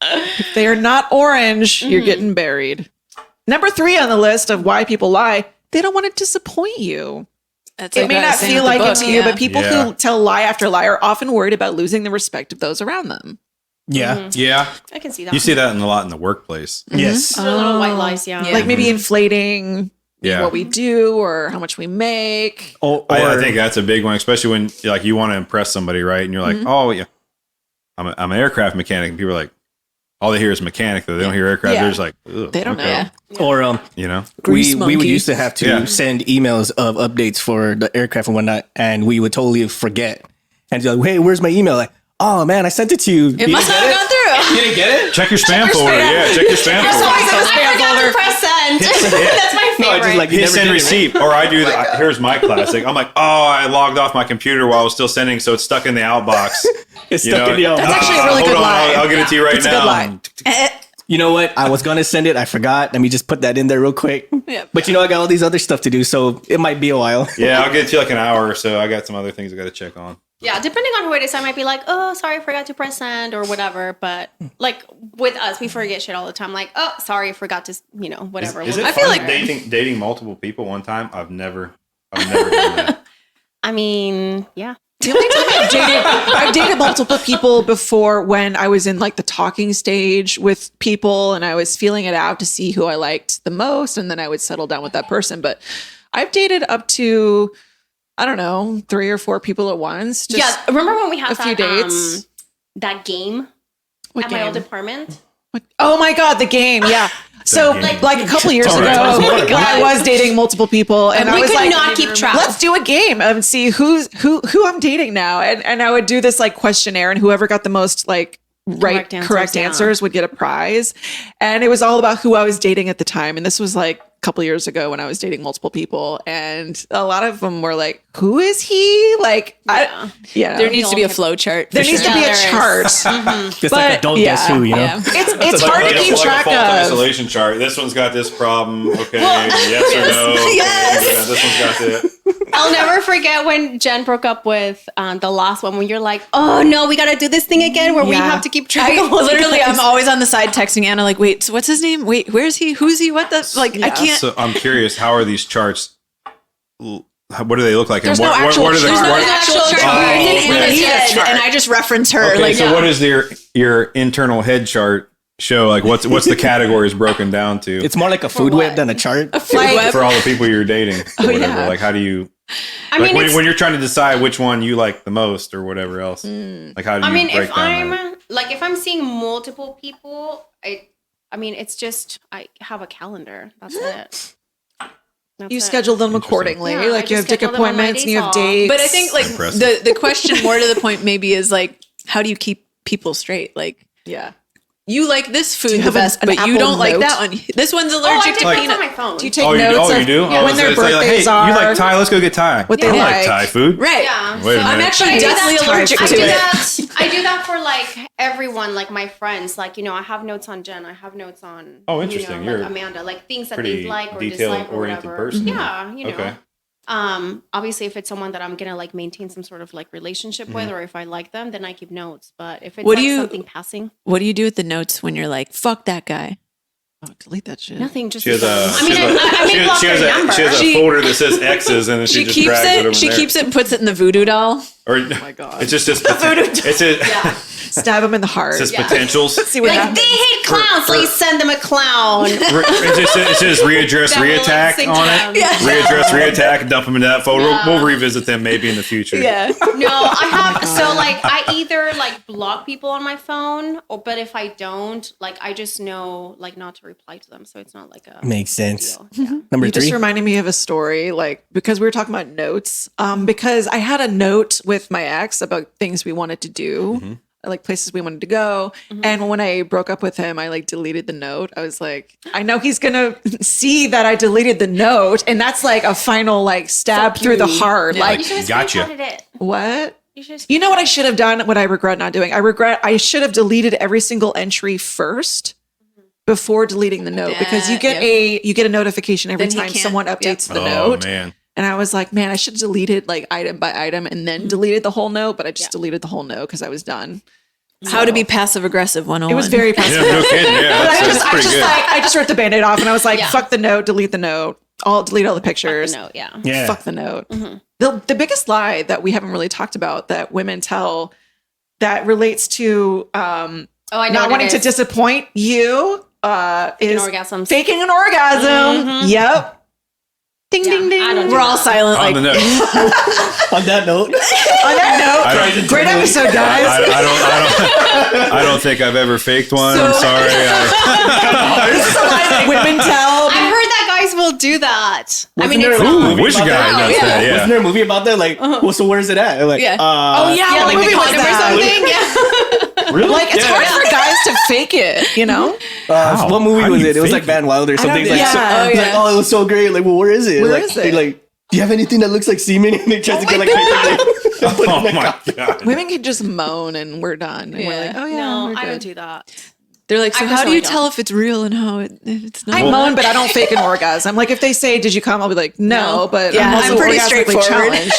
If they are not orange, you're getting buried. Number 3 on the list of why people lie, they don't want to disappoint you. That's It may not feel like it to you, but people Yeah. who tell lie after lie are often worried about losing the respect of those around them. Yeah. Yeah. I can see that. You see that a lot in the workplace. Yes. Those are little white lies, yeah. Like maybe inflating Yeah. what we do or how much we make. Or I think that's a big one, especially when like you want to impress somebody, right? And you're like, oh yeah, I'm an aircraft mechanic, and people are like, all they hear is mechanic, though they don't hear aircraft. Yeah. They're just like, ugh, They don't okay. know. or You know, Grease we would monkey. used to have to Yeah. send emails of updates for the aircraft and whatnot, and we would totally forget. And be like, hey, where's my email? Like, oh man, I sent it to you. It must not have gone through. You didn't get it? check your spam folder. Yeah, check your spam folder. I forgot to press send. That's my No, I favorite. just like you Hit never send did it, receipt, or I do that. Here's my classic. I'm like, oh, I logged off my computer while I was still sending, so it's stuck in the outbox. It's stuck in the That's actually a really hold good on, lie. I'll get it to you right It's a now. good lie. You know what? I was gonna send it. I forgot. Let me just put that in there real quick. Yep. But you know, I got all these other stuff to do, so it might be a while. Yeah, I'll get it to you like an hour or so. I got some other things I got to check on. Yeah, depending on who it is, I might be like, oh, sorry, I forgot to press send or whatever. But like with us, we forget shit all the time. Like, oh, sorry, I forgot to, whatever. Is We'll it do fun later. dating multiple people one time? I've never done that. I mean, yeah. The only time I've dated multiple people before when I was in like the talking stage with people and I was feeling it out to see who I liked the most. And then I would settle down with that person. But I've dated up to, I don't know, 3 or 4 people at once. Just Yeah, remember when we had a few dates? that game What at my old game? apartment? Oh my God, the game. Yeah. So game. like a couple years All ago, right. Oh my when I was dating multiple people and I we was could like, not keep track. let's do a game and see who I'm dating now. And I would do this like questionnaire and whoever got the most like correct answers would get a prize. And it was all about who I was dating at the time. And this was like a couple years ago when I was dating multiple people. And a lot of them were like, who is he? Like, There needs to be a flow chart. there needs to be a there is. chart. Just But, like a don't guess yeah. who, you know? Yeah. It's hard to keep track fault of. isolation chart. This one's got this problem. Okay, yes or no. Yes. This one's got this. I'll never forget when Jen broke up with the last one when you're like, oh no, we got to do this thing again where we Yeah. have to keep track of all Literally, the I'm guys. always on the side texting Anna, like, wait, so what's his name? Wait, where's he? Who's he? What the? Like, I can't. So I'm curious, how are these charts? What do they look like? There's and no what, actual what are the chart. There's no what- actual chart. Oh, It's in okay. Anna's Need a head, chart. and I just reference her. Okay, like, so what is your internal head chart show? Like, what's the categories broken down to It's more like a food web than a chart. Like, for all the people you're dating? Or whatever. Like, how do you? I Like mean, when you're trying to decide which one you like the most or whatever else. Like, how do you break if down that? if I'm seeing multiple people, I mean, it's just I have a calendar. That's it. That's you it. schedule them accordingly. Yeah, I like you have just dick schedule them on my appointments and you days have off. dates. But I think like Impressive. the question more to the point maybe is like, how do you keep people straight? Like, yeah. you like this food the have best, an but you Apple don't like Note? that one. This one's Oh, I allergic did to like, peanut. on my phone. Do you take Oh, notes you of do? when their It's like, birthdays hey, are? you like Thai? Let's go get Thai. What they I don't like. Thai food. Right. Yeah. Wait a so minute. I'm actually I do deathly that- allergic I to do it. that. I do that for like everyone, like my friends. Like I have notes on Jen. I have notes on. Oh, interesting. You're like Amanda. Like things that pretty they like or detail-oriented dislike or whatever. person. Yeah, Okay. Obviously, if it's someone that I'm gonna like maintain some sort of like relationship with, or if I like them, then I keep notes. But if it's What do like you- something passing, What do you do with the notes when you're like, fuck that guy? Oh, delete that shit. nothing. Just She has I mean, I may block their number. she has a She- folder that says X's and then she, She just keeps drags it over it. She there. keeps it and puts it in the voodoo doll. Or, oh my God. It's just it says, Yeah. Stab them in the heart. it says potentials. See what Like happens. they hate clowns, so you send them a clown. It says readdress, That will, like, reattack sink on down. it. Yeah. Readdress, reattack, dump them into that folder. Yeah. We'll revisit them maybe in the future. Yeah. No, I have. So like, I either like block people on my phone, but if I don't, like, I just know like not to reply to them, so it's not like a Makes sense. deal. Yeah. Number You just 3. reminded me of a story, like because we were talking about notes. Because I had a note with my ex about things we wanted to do, like places we wanted to go. And when I broke up with him, I like deleted the note. I was like, I know he's gonna see that I deleted the note, and that's like a final like stab through the heart. Yeah. Like You should have Gotcha. screenshotted it. what? You should. You know what I should have done? What I regret not doing? I should have deleted every single entry first before deleting the note because you get a notification every Then you time can't- someone updates the Oh note. man. And I was like, man, I should have deleted like item by item and then deleted the whole note, but I just deleted the whole note because I was done. How to be passive aggressive 101. It was very passive. Yeah, no kidding. Yeah, But that's pretty good. I just ripped the Band-Aid off and I was like, Yeah. fuck the note, delete the note. I'll delete all the pictures. No, yeah. Yeah. Fuck the note. The biggest lie that we haven't really talked about that women tell that relates to I know not what wanting it to is. disappoint you is orgasms. faking an orgasm. Yep. Ding, Yeah, ding, ding. I don't do We're all silent. On Like, the note. On that note, On that note, great episode, guys. I don't think I've ever faked one. I'm sorry. This is a lie that women tell. I've heard that guys will do that. I mean, Wasn't it's there a not. movie Which about guy that? does that? Yeah. Wasn't there a movie about that? Like, well, so where's it at? Like, Yeah. Oh yeah, Yeah, what like movie the was condom or that? something. Yeah. really? Like it's hard for guys to fake it, you know? What movie How do was you it? It was fake like Van Wilder or don't something. know. Like, so, Yeah. like, oh, it was so great. Like, well, where is it? Where like, is it? Like, do you have anything that looks like semen? And they tries to get like paper. Put it Oh in the my cup. god. Women can just moan and we're done. And we're Yeah. like, oh yeah, No, we're I don't good. do that. they're like, so I how do you personally tell if it's real and how if it's not? I moan, but I don't fake an orgasm. Like if they say, "Did you come?" I'll be like, "No," No. but Yeah, I'm also I'm pretty orgasmically straightforward. challenged.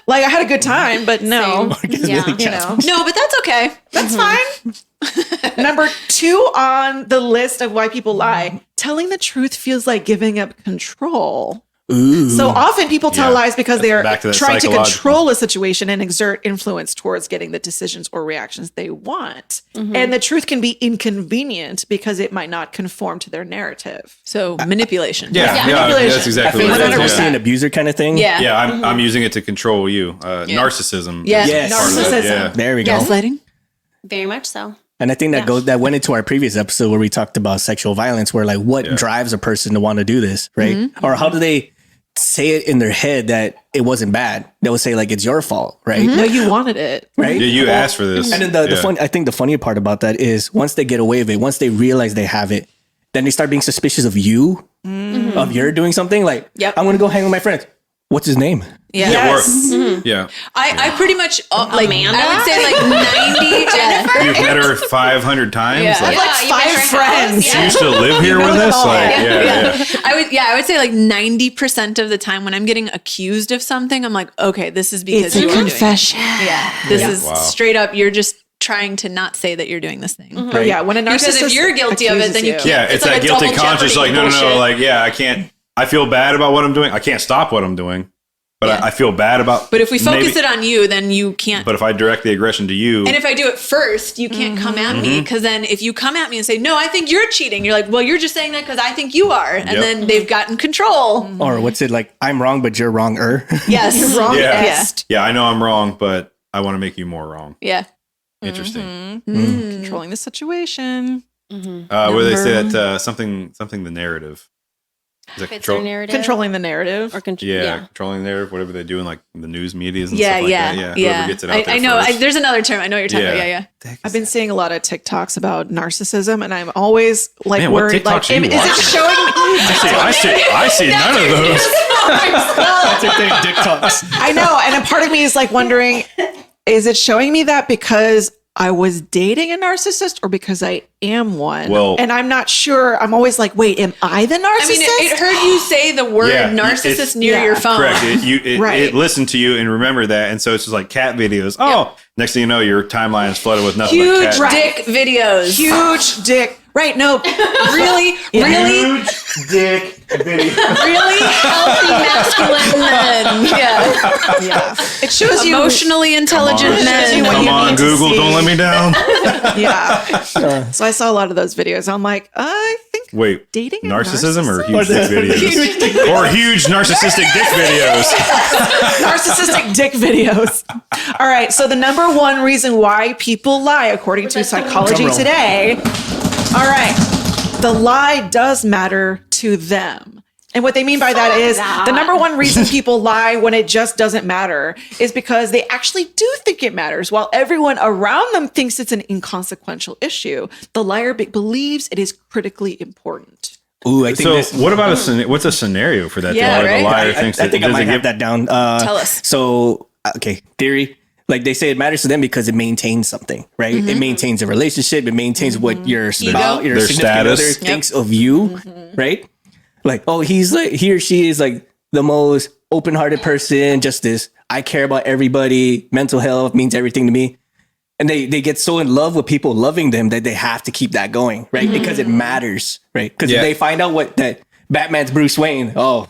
Like I had a good time, but no, Yeah. you know, No, but that's okay. that's fine. Number 2 on the list of why people lie: telling the truth feels like giving up control. Ooh. So often people tell Yeah. lies because they are Back to that trying to psychological. control a situation and exert influence towards getting the decisions or reactions they want. And the truth can be inconvenient because it might not conform to their narrative. So manipulation. Yeah, manipulation. that's I exactly feel what like it that's is. an Yeah. abuser kind of thing. Yeah. Yeah, I'm using it to control you. Narcissism. Yeah. is Yes. part of it. Narcissism. Yeah. There we go. Gaslighting. Very much so. And I think that went into our previous episode where we talked about sexual violence, where like what drives a person to want to do this, right? Or how do they say it in their head that it wasn't bad? They would say like it's your fault, right? No, you wanted it. Right? Yeah, you asked for this. And then I think the funny part about that is once they get away with it, once they realize they have it, then they start being suspicious of you, of you're doing something. Like, Yep. I'm gonna go hang with my friend. What's his name? Yeah. Yes. Yeah. I pretty much like Amanda? I would say like 90 Jennifer. You've met her 500 times. Yeah. Like, Like you 5 met her friends. house, do you still live here with them us? all. Like, Yeah. yeah. I would say like 90% of the time when I'm getting accused of something, I'm like, okay, this is because It's a you are doing it. confession. Yeah. This is Wow. straight up you're just trying to not say that you're doing this thing. Oh, yeah, when a narcissist Because if you're guilty of it, then you accuses can't. Yeah, it's like that a guilty double conscience. jeopardy Like, no. bullshit. Like, yeah, I can't. I feel bad about what I'm doing. I can't stop what I'm doing, but Yeah. I feel bad about. But if we focus maybe- it on you, then you can't. But if I direct the aggression to you, And if I do it first, you can't come at me because then if you come at me and say, no, I think you're cheating, you're like, well, you're just saying that because I think you are. And Yep. then they've gotten control. Or what's it like? I'm wrong, but you're wrong. Yes. You're wrong. Yeah. Est. yeah, I know I'm wrong, but I want to make you more wrong. Yeah. Interesting. Controlling the situation. Where they say that something the narrative. Is that Fits their narrative. Controlling the narrative. Or control. Yeah, controlling the narrative, whatever they do in like the news medias and Yeah, stuff like yeah, that. yeah. Whoever gets it out there I know. first. There's another term. I know what you're talking about. Yeah. Yeah, I've been seeing a lot of TikToks about narcissism, and I'm always like Man, what worried. Like, TikToks are you is it watching? showing me? I see none of those. That's your thing, dick talks. I know, and a part of me is like wondering: is it showing me that because I was dating a narcissist, or because I am one? Well- and I'm not sure. I'm always like, wait, am I the narcissist? I mean, it heard you say the word Yeah, narcissist it's- near yeah. your phone. Correct. It Right. listened to you and remember that, and so it's just like cat videos. Oh, next thing you know, your timeline is flooded with nothing Huge but cat. dick videos. huge dick. Right? No, Really, really, dick video. really healthy masculine men. Yeah. yeah. It shows you Emotionally intelligent Come on, men. what Come you on need to Google, see. don't let me down. Yeah. So I saw a lot of those videos. I'm like, I think Wait, dating a narcissism or narcissist? huge dick videos? Or huge narcissistic dick videos? narcissistic dick videos. All right. So the number one reason why people lie, according to Psychology Drum roll. Today. All right. The lie does matter to them. And what they mean by that is the number one reason people lie when it just doesn't matter is because they actually do think it matters, while everyone around them thinks it's an inconsequential issue. The liar believes it is critically important. Ooh, I think So, this. what about what's a scenario for that? Yeah, where right? the liar I thinks think I does might it have give- that down. Tell us. So, okay, theory. Like they say it matters to them because it maintains something, right? It maintains a relationship. It maintains what your spouse, your Their significant status. other thinks of you, right? Like, oh, he's like, he or she is like the most open-hearted person, just this. I care about everybody. Mental health means everything to me. And they get so in love with people loving them that they have to keep that going, right? Because it matters, right? Because if they find out that Batman's Bruce Wayne, all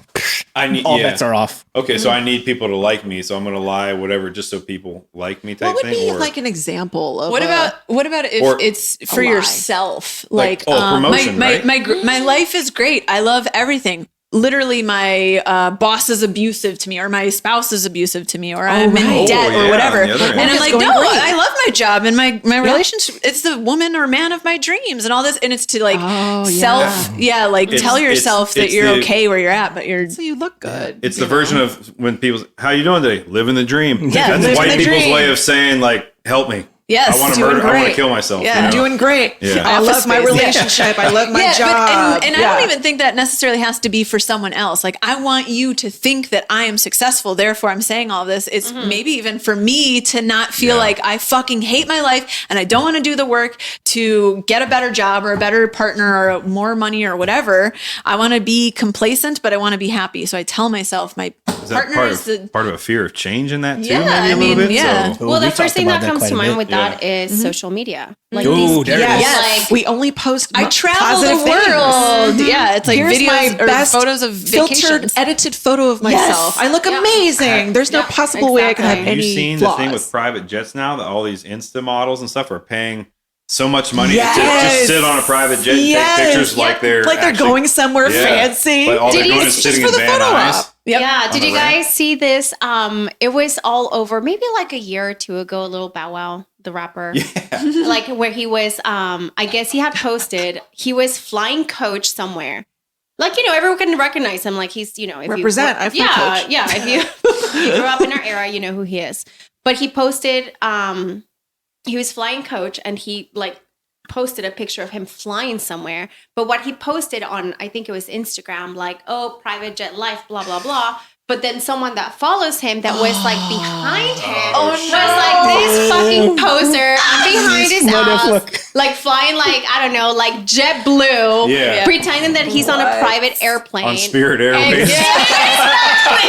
bets are off. Okay, so I need people to like me, so I'm gonna lie, whatever, just so people like me. Type What would thing. be like an example of What about if Or it's for lie. yourself? Like, promotion, my, right? my life is great. I love everything. Literally, my boss is abusive to me, or my spouse is abusive to me, or I'm in debt, or whatever. on the other end. And I'm It's like, going no, great. I love my job and my relationship. It's the woman or man of my dreams, and all this. And it's to like tell yourself that it's you're the- okay where you're at, but you're so you look good. It's the version of when people, how you doing today? Living the dream. Yeah, That's living white the people's dream. way of saying like, help me. Yes, I want to doing murder. I want to great. kill myself. Yeah. you know? I'm doing great. Yeah. I love my Office space. relationship. I love my job. But, and I don't even think that necessarily has to be for someone else. Like, I want you to think that I am successful. Therefore, I'm saying all this. It's maybe even for me to not feel like I fucking hate my life and I don't want to do the work to get a better job or a better partner or more money or whatever. I want to be complacent, but I want to be happy. So I tell myself my Is that partner part is of, part of a fear of change in that too? Yeah, maybe I a little mean, bit. yeah. So, Well, the we first talked thing about that that comes quite to a mind bit. with that is social media. Like Ooh, these, there it Yes. is. like We only post I travel positive the things. world. Yeah, it's like Here's videos my or best photos of filtered, vacations. edited photo of myself. I look Yeah. amazing. There's no Yeah, possible way I can have exactly. have any you seen flaws. the thing with private jets now that all these Insta models and stuff are paying so much money Yes. to just sit on a private jet and Yes. take pictures Yep. like they're like they're actually- going somewhere Yeah. fancy. But all they're Did doing you- is it's sitting just in for the Van photo Nuys. op. Yeah. Did the you ramp. guys see this? It was all over maybe like a year or two ago, Little Bow Wow, the rapper. Yeah. Like where he was, I guess he had posted, he was flying coach somewhere. Like, everyone can recognize him. Like he's, if Represent, you, I fly Coach. Yeah. If you grew up in our era, you know who he is. But he posted, he was flying coach and he like posted a picture of him flying somewhere. But what he posted on, I think it was Instagram, like, oh, private jet life, blah, blah, blah. But then someone that follows him that was like behind him was like this fucking poser. I'm behind his ass, like flying like, I don't know, like JetBlue, Yeah. pretending that he's on a private airplane. On Spirit Airways. Oh my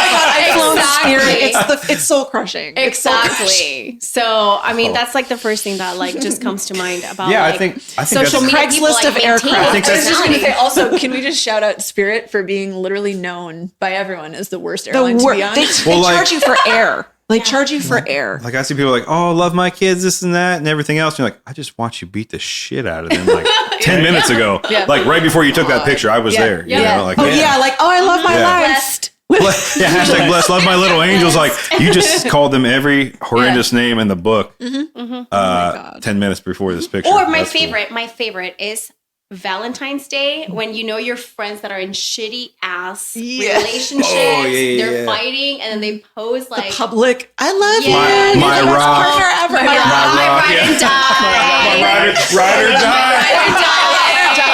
god, I've flown Exactly. Spirit. It's soul crushing. It's soul crushing. Exactly. So, I mean, that's like the first thing that like just comes to mind about Yeah, I like, think social that's- media people, Craigslist like, of maintain aircraft. their I think that's- I was just gonna say, personality. also, can we just shout out Spirit for being literally known by everyone as the worst The airline to wor- be on? they Well, like- charge you for air. They charge you for air. Like I see people like, oh, I love my kids, this and that, and everything else. And you're like, I just watched you beat the shit out of them like 10 minutes ago. Yeah. Like right before you took that picture, I was Yeah. there. You Yeah. know, like Oh yeah, like I love my Yeah. life. Blessed. yeah, hashtag blessed, love my little angels. Like you just called them every horrendous name in the book. 10 minutes before this picture. Or my That's cool. favorite is Valentine's Day when you know your friends that are in shitty ass Yeah. relationships, Oh, yeah, they're yeah. fighting, and then they pose like Public. I love Yeah. you. My You're the best rock. partner ever. my rock, ride yeah. and die. Ride or die. Ride or die.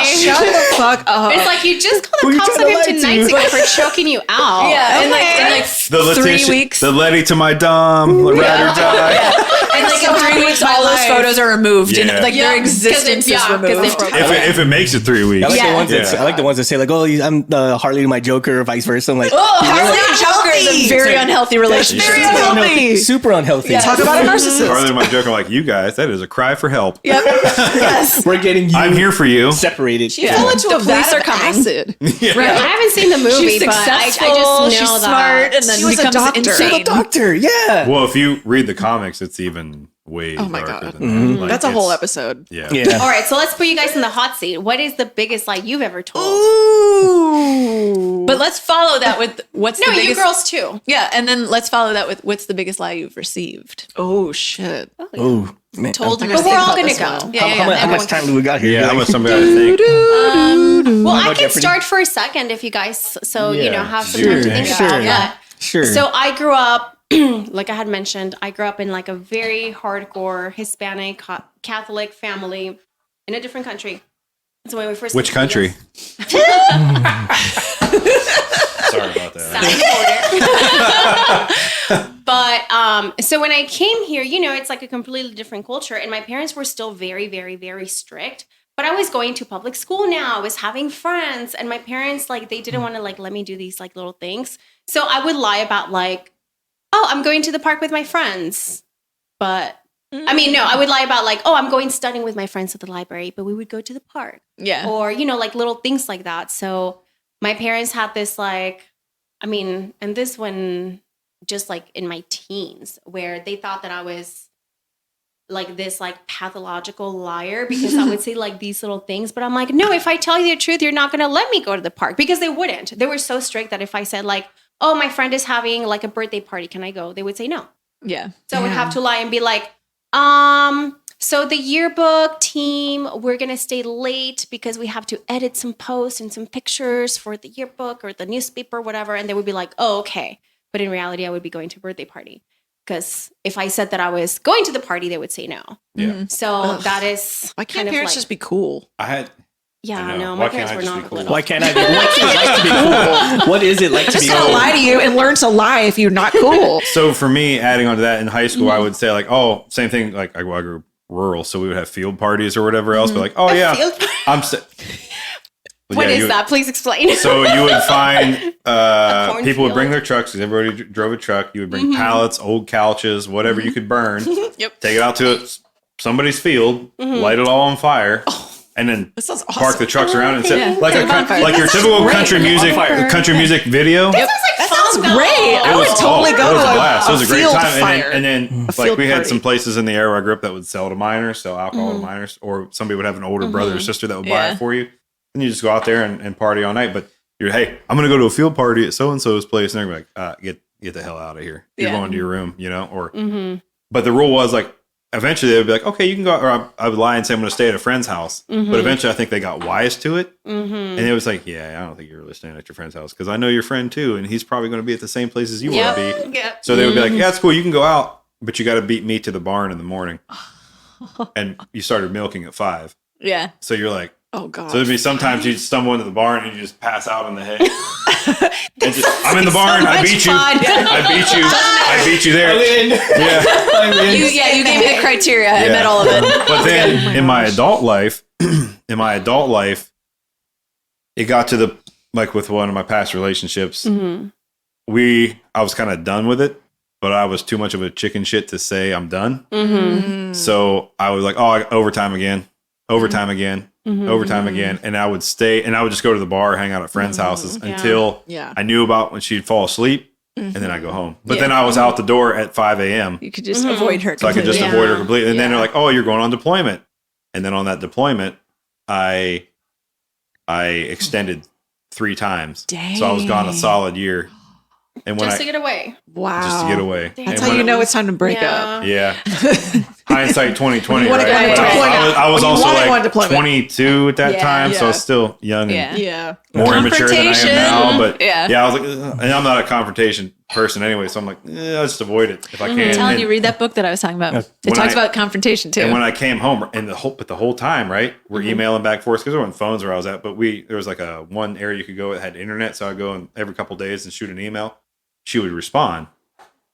Shut the fuck up. It's like you just called Who the you cops trying on to him lie 2 nights to? ago for choking you out. Yeah, and Okay. like The 3 Letitia, weeks. the Letty to my Dom, ride or die. And like so in 3 happy weeks, with my all those life. photos are removed, Yeah. and like Yeah, their 'cause existence they- is yeah, 'cause removed. they've broken If it makes it 3 weeks. I like Yeah. the ones that Yeah. I like the ones that say like, "Oh, I'm the Harley to my Joker," or vice versa. I'm like, Harley and Joker is a very unhealthy relationship. very super unhealthy. unhealthy. Super unhealthy. Talk about a narcissist. Harley and my joke are like, you guys, that is a cry for help. Yes. We're getting you I'm here for you. separated. She fell into The a vat police are of coming. acid. Right. I haven't seen the movie, She's but I successful. just know she's that. smart, and then She was a becomes doctor. insane. The doctor, yeah. Well, if you read the comics, it's even way Oh my darker God. than that. Like, That's a whole it's- episode. Yeah. Yeah. All right, so let's put you guys in the hot seat. What is the biggest lie you've ever told? Ooh. But let's follow that with what's No, the you biggest girls too. Yeah, and then let's follow that with what's the biggest lie you've received. Oh shit. Ooh, man. Told I you. gotta But we're think all about gonna this go. one. Yeah, How, yeah, how, much, how everyone- much time do we got here? Yeah, how Like, much time do I think? Well, I about can Jeopardy? start for a second if you guys, so you Yeah, know, have some sure, time to think sure. about. Yeah. Sure. So I grew up, like I had mentioned, I grew up in like a very hardcore Hispanic Catholic family in a different country. So when we first Which country? Sorry about that. South border. But so when I came here, you know, it's like a completely different culture. And my parents were still very, very, very strict. But I was going to public school now. I was having friends. And my parents, like, they didn't want to, like, let me do these, like, little things. So I would lie about, like, oh, I'm going to the park with my friends. But, I mean, no, I would lie about, like, oh, I'm going studying with my friends at the library. But we would go to the park. Yeah. Or, you know, like, little things like that. So my parents had this, like, I mean, and this one just, like, in my teens, where they thought that I was like this like pathological liar because I would say like these little things, but I'm like, no, if I tell you the truth, you're not going to let me go to the park, because they wouldn't. They were so strict that if I said like, oh, my friend is having like a birthday party, can I go? They would say no. Yeah. So I would have to lie and be like, so the yearbook team, we're going to stay late because we have to edit some posts and some pictures for the yearbook or the newspaper, whatever. And they would be like, oh, okay. But in reality, I would be going to a birthday party. Because if I said that I was going to the party, they would say no. Yeah. So that is Why can't kind of parents like, just be cool? I know. no, Why my can't parents I were just be not cool? cool. Why can't I be? What's it like to be cool? What is it like to Just be gonna cool? lie to you and learn to lie if you're not cool. So for me, adding on to that, in high school, I would say like, oh, same thing. Like I grew up rural, so we would have field parties or whatever else. But like, oh yeah, field party? I'm. What is that? Please explain. So you would find cornfield? people would bring their trucks, because everybody drove a truck. You would bring pallets, old couches, whatever you could burn. Yep. Take it out to somebody's field, light it all on fire, and then That sounds park the awesome. trucks around and Yeah. sit like It's a bonfire. like your That sounds typical great. country music video. That sounds great. I It would was- totally oh, go it was to a blast. It was a great field time. fire. And then like field we had party. some places in the area where I grew up that would sell to minors, sell alcohol to minors, or somebody would have an older brother or sister that would buy Yeah. it for you. And you just go out there and party all night. But you're, hey, I'm going to go to a field party at so-and-so's place. And they're like, get the hell out of here. You're Yeah. going to your room, you know? Or, but the rule was like, eventually they would be like, okay, you can go. Or I would lie and say I'm going to stay at a friend's house. But eventually I think they got wise to it. And it was like, yeah, I don't think you're really staying at your friend's house, because I know your friend too. And he's probably going to be at the same place as you want to be. Yep. So they would be like, yeah, it's cool. You can go out, but you got to beat me to the barn in the morning. And you started milking at 5. Yeah. So you're like, Oh God. so there'd be sometimes you'd stumble into the barn and you just pass out on the hay. And just, I'm in the barn. I much beat you. fun. I beat you. I beat you there. Yeah. You gave me the criteria. I met all of it. But then in my adult life, it got to the, like with one of my past relationships, I was kind of done with it, but I was too much of a chicken shit to say I'm done. So I was like, oh, overtime again. And I would stay, and I would just go to the bar, hang out at friends' houses until Yeah. I knew about when she'd fall asleep, and then I'd go home. But then I was out the door at 5 a.m. You could just avoid her So I could just completely. avoid her completely. And then they're like, oh, you're going on deployment. And then on that deployment, I extended 3 times. So I was gone a solid year. And when Just to get away. Wow. just to get away. That's And how when you know it's time to break up. Yeah. Hindsight 2020. You wanna Right? go on But deployment. I was When you also wanna go on like deployment. 22 at that time. So I Yeah. was still young and Yeah. Yeah. more immature than I am now. But Yeah. I was like, ugh. And I'm not a confrontation person anyway. So I'm like, I'll just avoid it if I can. I'm telling And- you, read that book that I was talking about. It When talks I- about confrontation too. And when I came home, and the whole time, right, we're emailing back and forth because there weren't phones where I was at, but there was like a one area you could go that had internet, so I'd go in every couple of days and shoot an email. She would respond,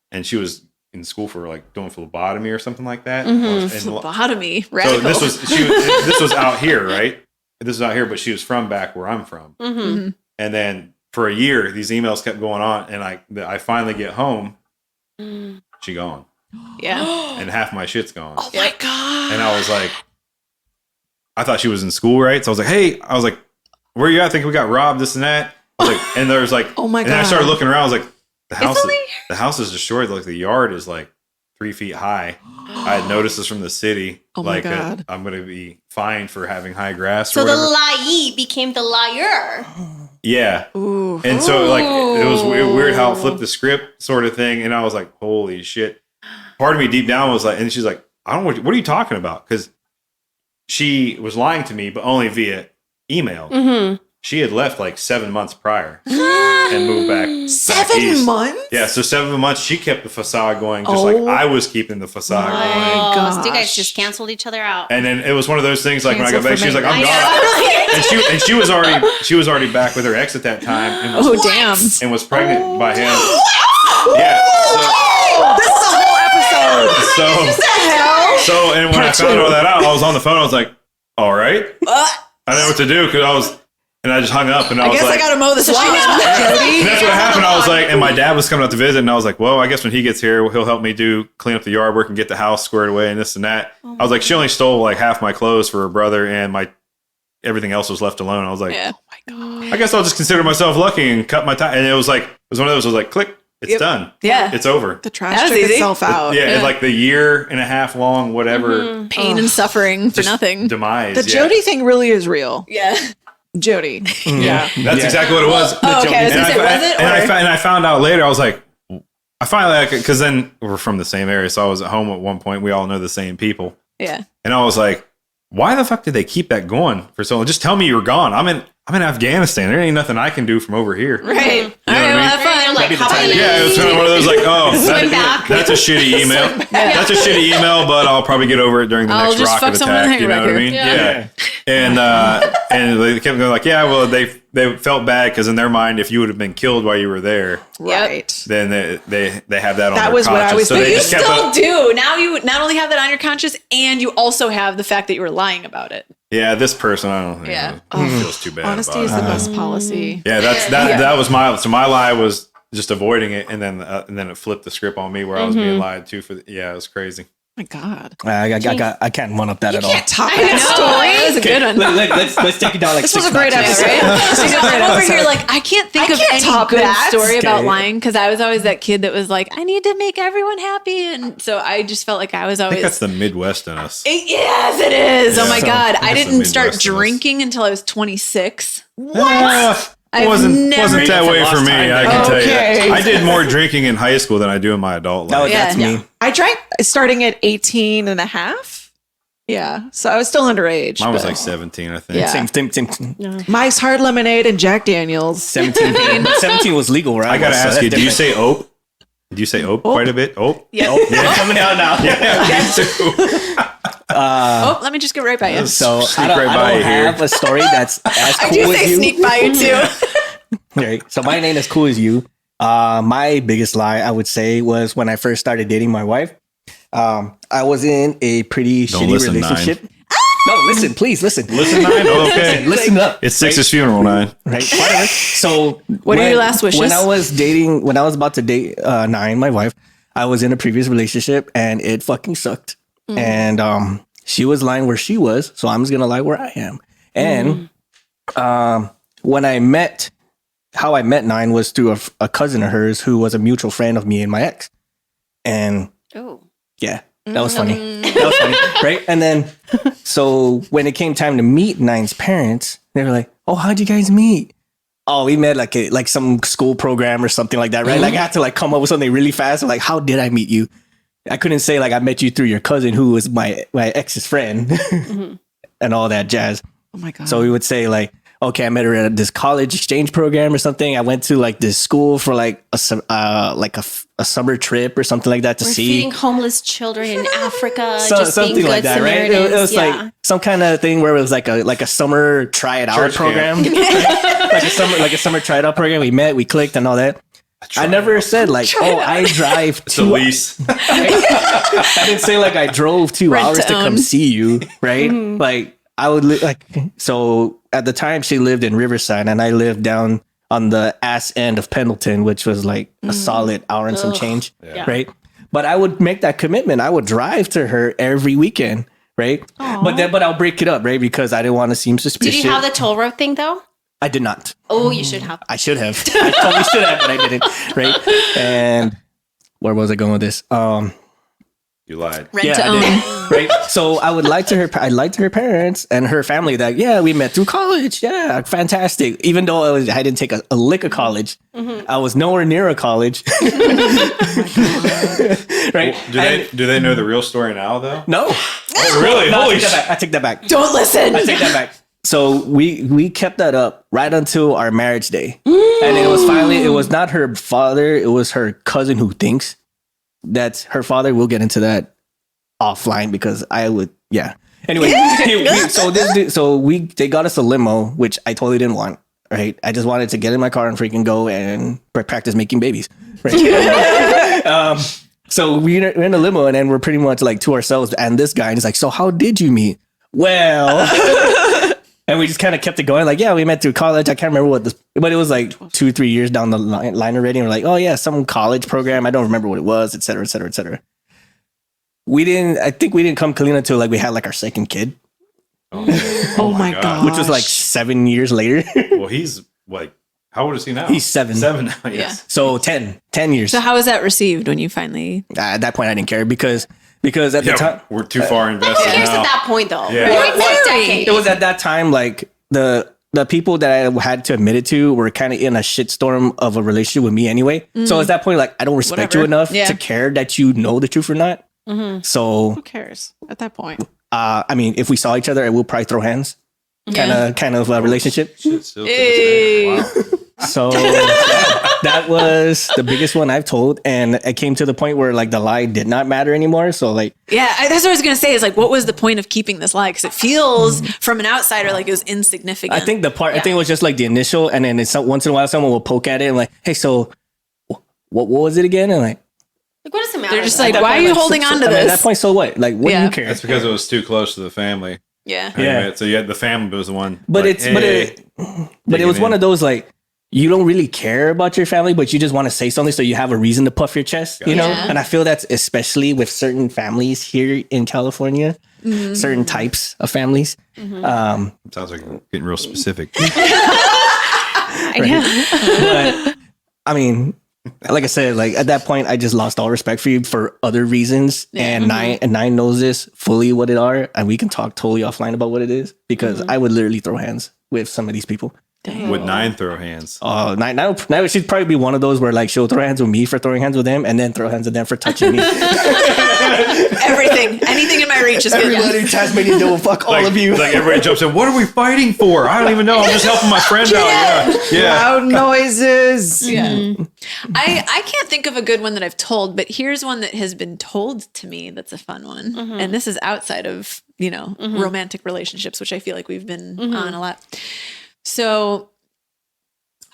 and she was in school for like doing phlebotomy or something like that. And Phlebotomy, so radical. this was out here, right? This is out here, but she was from back where I'm from. And then for a year, these emails kept going on, and I finally get home, she gone, yeah. and half my shit's gone. Oh my God. And I was like, I thought she was in school, right? So I was like, hey, where you at? I think we got robbed, this and that. I was like, and there was like, Oh my and then I God. started looking around. I was like, the house is destroyed. Like the yard is like 3 feet high. I had noticed this from the city. Oh my like God. I'm going to be fined for having high grass. So or the whatever. lie became the liar. Yeah. Ooh. And so like it was weird how it flipped the script sort of thing. And I was like, holy shit. Part of me deep down was like, and she's like, I don't know what are you talking about? Because she was lying to me, but only via email. She had left like 7 months prior and moved back. 7 east. months? Yeah, so 7 months she kept the facade going, just like I was keeping the facade going. Oh, so you guys gosh. just canceled each other out. And then it was one of those things like when I got Cancel back, for she was like, me. I'm gone. And she was already back with her ex at that time and was, Oh, damn. and was pregnant by him. Yeah. So, and when I found all that out, I was on the phone. I was like, all right. I didn't know what to do because I just hung up and I was like, I gotta mow this lawn. and that's what happened. I was like, and my dad was coming out to visit, and I was like, well, I guess when he gets here, he'll help me clean up the yard work and get the house squared away and this and that. I was like, she only stole like half my clothes for her brother, and everything else was left alone. I was like, oh my God. I guess I'll just consider myself lucky and cut my time. And it was one of those, I was like, click, it's done. Yeah. It's over. The trash took itself out. It's like the year and a half long, whatever. Pain and suffering for nothing. Demise. The Jody thing really is real. Yeah. Jody. Yeah. That's exactly what it was. Oh, okay. I was gonna say, was it? And I found out later, I was like, I finally, because then we're from the same area. So I was at home at one point. We all know the same people. Yeah. And I was like, why the fuck did they keep that going for so long? Just tell me you're gone. I'm in Afghanistan. There ain't nothing I can do from over here. Right. You know what I mean? Have fun. Like, Yeah, it was kind of one of those like, that's a shitty email. That's a shitty email, but I'll probably get over it during the I'll next just rocket fuck someone attack. You know what I with mean? a Yeah. And they kept going like, yeah, well, they felt bad because in their mind, if you would have been killed while you were there, Right. then they have that on That their was what I conscience. was So they thinking. You just kept still up- do. Now you not only have that on your conscience, and you also have the fact that you were lying about it. Yeah, this person, I don't think feels too bad. Honesty about is it. the best policy. Yeah, that was my lie was just avoiding it, and then it flipped the script on me where I was being lied to for. It was crazy. My God. I can't one up that at all. Can't top I know. that story. That was a good one. Let's take it down like This six was a great notches. episode. This was a great I'm over episode. here like I can't think of can't any top good that. story about Okay. lying because I was always that kid that was like, I need to make everyone happy, and so I just felt like I was I always. think that's the Midwest in us. Yes, it is. Oh my so God, I that's the didn't start Midwest in us. drinking until I was 26. It I've wasn't never- that way for me. I can tell Okay. you. I did more drinking in high school than I do in my adult life. Yeah. That's me. I drank starting at 18 and a half. Yeah. So I was still underage. Mine was but like 17, I think. Yeah. Same. Mike's Hard Lemonade and Jack Daniels. 17 was legal, right? I gotta So ask that's you, do you different. say ope? Do you say ope quite a bit? Ope? Yep. Yeah, coming out now. Me too. Oh, let me just get right by you. So Sneak I don't, right I by don't you here. have a story that's as I cool do as say you. sneak by you too. Right. So mine ain't as cool as you. My biggest lie, I would say, was when I first started dating my wife. I was in a pretty Don't shitty listen, relationship. No, listen, please listen. Listen, 9? Oh, okay. Listen up. It's Six's funeral, 9. Right. Whatever. So What are your last wishes? When I was about to date Nine, my wife, I was in a previous relationship and it fucking sucked. And she was lying where she was, so I'm just gonna lie where I am. And when how I met Nine was through a cousin of hers who was a mutual friend of me and my ex. And Oh. yeah, that was funny. That was funny, right? And then, so when it came time to meet Nine's parents, they were like, "Oh, how'd you guys meet?" Oh, we met like some school program or something like that, right? Like I had to like come up with something really fast. Like, how did I meet you? I couldn't say like I met you through your cousin who was my ex's friend and all that jazz. Oh my God. So we would say like, okay, I met her at this college exchange program or something. I went to like this school for like a summer trip or something like that to We're see. feeding homeless children in Africa. So, just being something good like that, right? Samaritans. It was like some kind of thing where it was like a summer try it out Church program, right? like a summer try it out program. We met, we clicked, and all that. I never said like, oh, I drive It's a 2 lease. I didn't say like I drove 2 Rent hours to to come own. see you, right? Like I would so at the time she lived in Riverside and I lived down on the ass end of Pendleton, which was like a solid hour and some change, right? But I would make that commitment. I would drive to her every weekend, right? But I'll break it up, right? Because I didn't want to seem suspicious. Did you have the toll road thing though? I did not. Oh, you should have. I should have. I totally should have, but I didn't. Right. And where was I going with this? You lied. Rent to I own. did. Right. So I lied to her parents and her family that, yeah, we met through college. Yeah. Fantastic. Even though I didn't take a lick of college. I was nowhere near a college. Right. Do they know the real story now though? No. Oh, really? No, Holy I take that back. Don't listen. I take that back. So we kept that up right until our marriage day. And it was not her father, it was her cousin who thinks that's her father. We'll get into that offline because yeah. Anyway, they got us a limo, which I totally didn't want. Right. I just wanted to get in my car and freaking go and practice making babies. Right. So we're in a limo and then we're pretty much like to ourselves. And this guy, and he's like, so how did you meet? Well, and we just kind of kept it going. Like, yeah, we met through college. I can't remember but it was like 2-3 years down the line already. And we're like, oh yeah, some college program. I don't remember what it was, et cetera, et cetera, et cetera. I think we didn't come clean until like we had like our second kid. Oh my God. Which was like 7 years later. Well, he's like, how old is he now? He's 7. 7 now, yes. So 10 years. So how was that received when you finally? At that point, I didn't care because at the time we're too far invested Years now. at that point, though. Yeah. Or it's a decade. it was at that time like the people that I had to admit it to were kind of in a shitstorm of a relationship with me anyway. So at that point, like I don't respect you enough to care that you know the truth or not. So Who cares at that point? I mean, if we saw each other, we'll probably throw hands. Kind of relationship. Shit, still to this day. Wow. So that was the biggest one I've told, and it came to the point where like the lie did not matter anymore. So like, That's what I was gonna say. Is like, what was the point of keeping this lie? Because it feels from an outsider like it was insignificant. I think I think it was just like the initial, and then once in a while someone will poke at it and like, hey, so what was it again? And like what does it matter? they're just at like, that why are point, you like, holding on to I mean, this? at that point, so what? Like, what do you care? That's because it was too close to the family. Yeah. Yeah. So you had the family was the one. But like, but it was one of those like you don't really care about your family, but you just want to say something so you have a reason to puff your chest, you know? Yeah. And I feel that's especially with certain families here in California, certain types of families. Sounds like you're getting real specific. But I mean, like I said, like at that point, I just lost all respect for you for other reasons. And Nine knows this fully what it are, and we can talk totally offline about what it is because I would literally throw hands with some of these people. With 9 throw hands. Oh, Nine she'd probably be one of those where like she'll throw hands with me for throwing hands with them, and then throw hands with them for touching me. Anything in my reach is good. Everybody in Tasmania will fuck all of you. Like everybody jumps in. What are we fighting for? I don't even know. I'm just helping my friend out. Yeah. Loud noises. Yeah. I can't think of a good one that I've told, but here's one that has been told to me that's a fun one. And this is outside of, romantic relationships, which I feel like we've been on a lot. So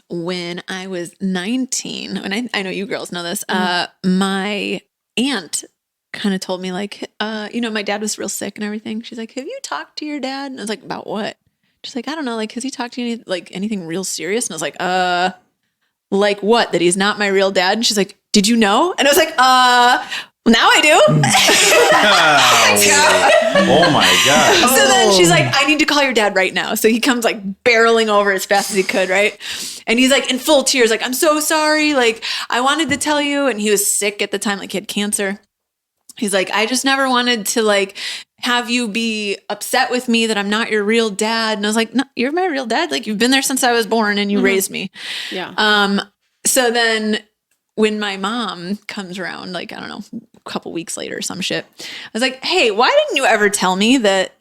when I was 19, and I know you girls know this, my aunt kind of told me like, my dad was real sick and everything. She's like, have you talked to your dad? And I was like, about what? She's like, I don't know. Like, has he talked to you anything real serious? And I was like, like what? That he's not my real dad? And she's like, did you know? And I was like, now I do. Oh my God. So then she's like, I need to call your dad right now. So he comes like barreling over as fast as he could, right? And he's like in full tears, like, I'm so sorry. Like, I wanted to tell you. And he was sick at the time, like he had cancer. He's like, I just never wanted to like have you be upset with me that I'm not your real dad. And I was like, no, you're my real dad. Like, you've been there since I was born and you raised me. Yeah. So then when my mom comes around, like, I don't know, a couple weeks later or some shit, I was like, hey, why didn't you ever tell me that,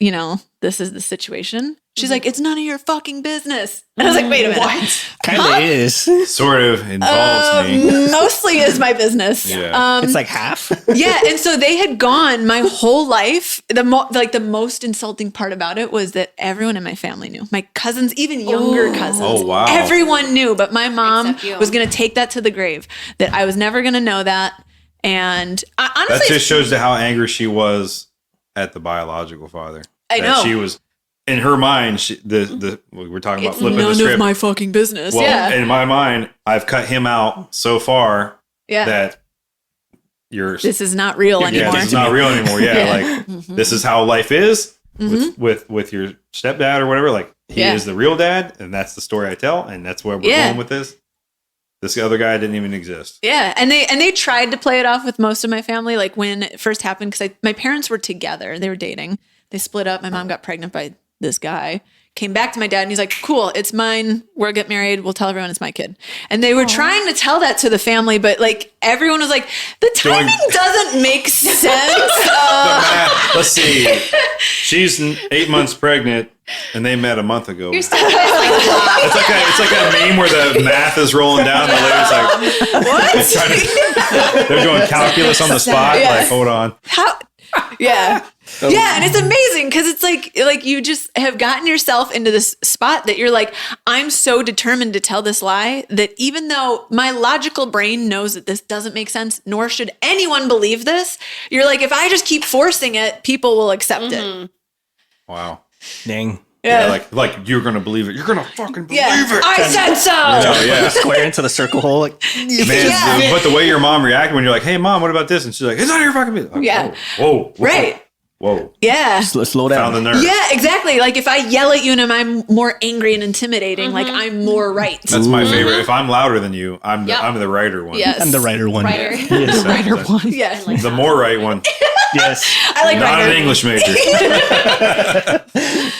this is the situation? She's like, it's none of your fucking business. And I was like, wait a minute. What? Kind of is. Sort of involves me. Mostly is my business. Yeah. It's like half. Yeah. And so they had gone my whole life. The most insulting part about it was that everyone in my family knew. My cousins, even younger cousins. Oh, wow. Everyone knew. But my mom Except you. was going to take that to the grave, that I was never going to know that. And honestly, That just shows how angry she was at the biological father. I That know. she was in her mind. We're talking about it's flipping none the script. of my fucking business. Well, yeah. in my mind, I've cut him out so far Yeah. that you're. This is not real anymore. Yeah, this is not real anymore. Yeah, Yeah. like this is how life is with your stepdad or whatever. Like he Yeah. is the real dad, and that's the story I tell, and that's where we're Yeah. going with this. This other guy didn't even exist. Yeah, and they tried to play it off with most of my family, like when it first happened, because my parents were together, they were dating, they split up. My mom got pregnant by this guy, came back to my dad, and he's like, "Cool, it's mine. We'll get married. We'll tell everyone it's my kid." And they were trying to tell that to the family, but like everyone was like, "The timing doesn't make sense." Let's see. She's 8 months pregnant, and they met a month ago. You're still it's It's like a meme where the math is rolling down. The lady's like, What? they're doing calculus on the spot. Yeah. Like, hold on. How? Yeah. Yeah. And it's amazing because it's like you just have gotten yourself into this spot that you're like, I'm so determined to tell this lie that even though my logical brain knows that this doesn't make sense, nor should anyone believe this, you're like, if I just keep forcing it, people will accept it. Wow. Dang. Yeah, like you're gonna believe it. You're gonna fucking believe it. I said so. Yeah. Square into the circle hole. Like, Man, but the way your mom reacted when you're like, "Hey, mom, what about this?" and she's like, "It's not your fucking business." Like, Yeah. Whoa. Right. Whoa. Yeah. slow down. Found the nerve. Yeah, exactly. Like if I yell at you and I'm more angry and intimidating, like I'm more right. That's my favorite. If I'm louder than you, I'm Yep. the righter one. Yes. I'm the writer one. Writer. Yes. Writer one. Yeah. The more right one. Yes. I like Not writer. an English major.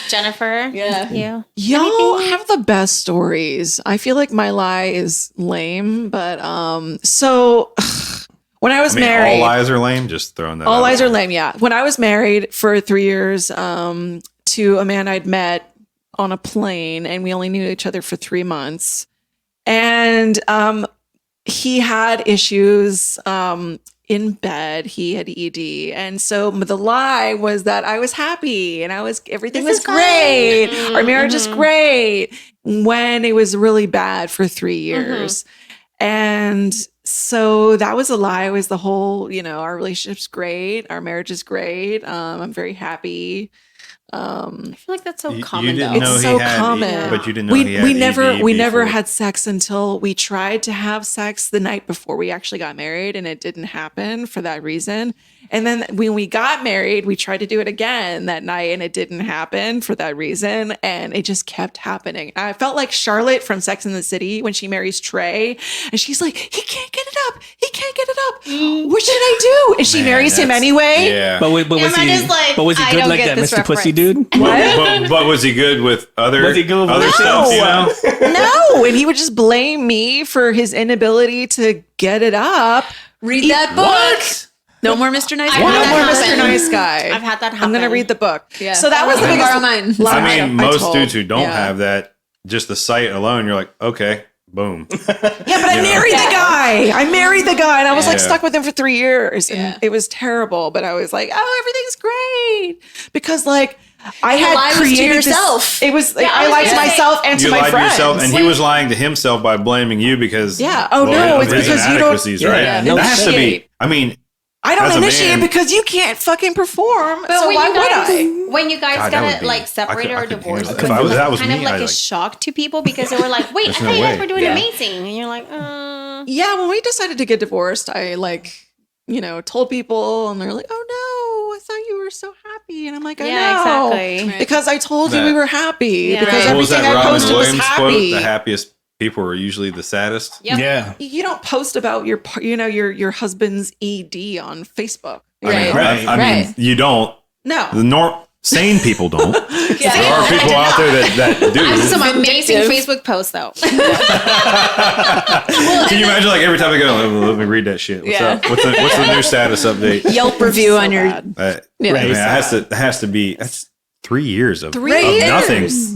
Jennifer. Yeah. You. Y'all have the best stories. I feel like my lie is lame, but so when I was married, all lies are lame. Just throwing that. all out lies there. are lame. Yeah. When I was married for 3 years to a man I'd met on a plane, and we only knew each other for 3 months, and he had issues in bed. He had ED, and so the lie was that I was happy and everything was great. Our marriage is great, when it was really bad for 3 years. And so that was a lie. It was the whole, our relationship's great. Our marriage is great. I'm very happy. I feel like that's so You common didn't though. know It's he so had, common. but you didn't know we he had we never ED we never before. had sex until we tried to have sex the night before we actually got married, and it didn't happen for that reason. And then when we got married, we tried to do it again that night, and it didn't happen for that reason. And it just kept happening. I felt like Charlotte from Sex and the City when she marries Trey, and she's like, he can't get it up. He can't get it up. What should I do? And she Man, marries him that's- anyway. Yeah. But was Emma he? is like, but was he I good don't like get that, this Mr. Pussy reference. dude? but was he good with other Was he good with other other stuff? stuff? No, and he would just blame me for his inability to get it up. Read that book. What? No more Mr. Nice I Guy. had No that more happen. Mr. Nice Guy. I've had that I'm gonna happen. read the book. Yeah. So that was the I'm biggest gonna borrow mine. lie I mean, most told. dudes who don't Yeah. have that, just the sight alone, you're like, okay, boom. Yeah, but I married the guy. I married the guy, and I was like Yeah. stuck with him for 3 years, and Yeah. it was terrible. But I was like, oh, everything's great because like I The had lie was to created this- yourself. It was like, Yeah, I I was lied to gonna say- myself and to You my lied to friends. yourself, and he was lying to himself by blaming you because Yeah. Oh, no, of it's his because you don't- inadequacies, right? Yeah, no that has to be. shit. I mean, I don't as a initiate man- because you can't fucking perform. But so when why you would guys, I? when you guys God, that got would be- like I separated could- I or could divorced, handle was that. If I was- it that was kind of me, like I'd a like- shock to people because they were like, "Wait, I There's thought no you guys way. were doing Yeah. amazing," and you're like, Yeah, when we decided to get divorced, I told people, and they're like, "Oh no, I thought you were so happy," and I'm like, "I Yeah, know, exactly. Right. because I told you That- we were happy Yeah. because Right. what was everything that I Robin posted was Williams happy." quote? The happiest people are usually the saddest. "Yep." Yeah. You don't post about your husband's ED on Facebook. I mean, Right. Right. I mean, Right. you don't. No, The sane people don't. Yeah. There are people out there that I have do. some amazing Vindictive. Facebook posts though. Can you imagine, like, every time I go, let me read that shit. What's Yeah. up? What's the new status update? Yelp review on your. bad. Yeah. I mean, it has to be. That's 3 years of, 3 of years. nothing. And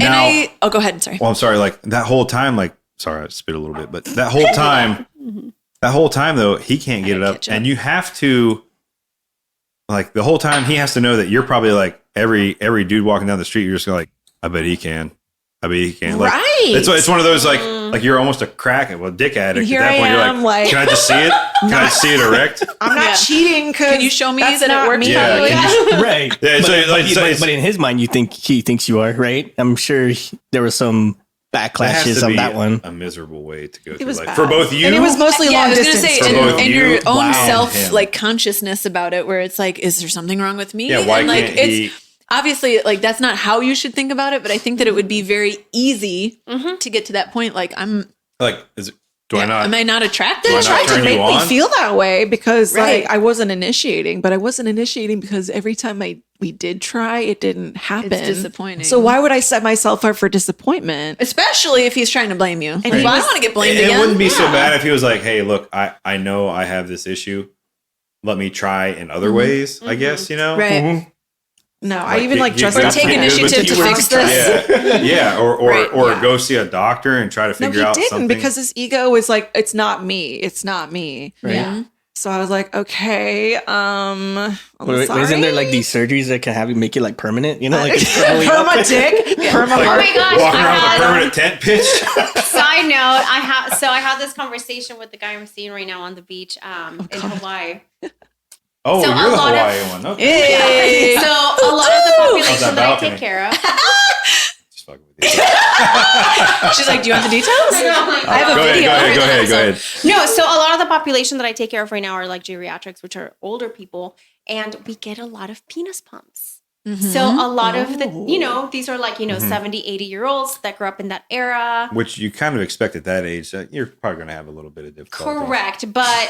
Now, go ahead. Sorry. well, I'm sorry. Like that whole time, sorry, I spit a little bit, but that whole time though, he can't get it up, catch up. and you have to, like, the whole time he has to know that you're probably like every dude walking down the street. You're just gonna like, I bet he can. I bet he can. Like, Right. It's one of those like you're almost a dick addict. Here At that I point, you're am, like, like- can I just see it? Can I see it erect? I'm not Yeah. cheating. Can you show me that it worked? Yeah, properly? can Right. Yeah, but, so, like, but, so but- it's- but in his mind, he thinks you are, right? I'm sure there was some That has backlashes to on be that one. a miserable way to go through was life bad. for both you. And it was mostly Yeah, long I was gonna distance. say, For and, both and you your own and self him. like consciousness about it, where it's like, is there something wrong with me? Yeah, why and like can't it's he- obviously like that's not how you should think about it, but I think that it would be very easy to get to that point. Like like, do I not? am I not attractive? Do I not tried to turn make you me on? feel that way because Right. like I wasn't initiating, but I wasn't initiating because every time we did try, it didn't happen. It's disappointing. So why would I set myself up for disappointment? Especially if he's trying to blame you. Like, he well, I was- don't want to get blamed It again. wouldn't be so bad if he was like, "Hey, look, I know I have this issue. Let me try in other ways." I guess right. No, I even like dressed Or up. take for him. initiative to fix this. Yeah, or Right, yeah. go see a doctor and try to No, figure he out didn't something. because his ego was like, it's not me. It's not me. Right. Yeah. So I was like, okay, Wait, isn't there like these surgeries that can have you make it like permanent? You know, like it's permanently up? perma dick, perma Oh my gosh! Walking around with a I permanent tent pitch. Side note: I had this conversation with the guy I'm seeing right now on the beach in Hawaii. Oh, So you're a the lot of- Hawaii one. Okay. Hey. So a lot of the population that that I balcony? take care of. Just fucking with you. She's like, do you want the details? I have a Go ahead, video. go ahead. No, so a lot of the population that I take care of right now are like geriatrics, which are older people, and we get a lot of penis pumps. So a lot of the, these are like, 70, 80-year-olds that grew up in that era. Which you kind of expect at that age. You're probably going to have a little bit of difficulty. Correct. But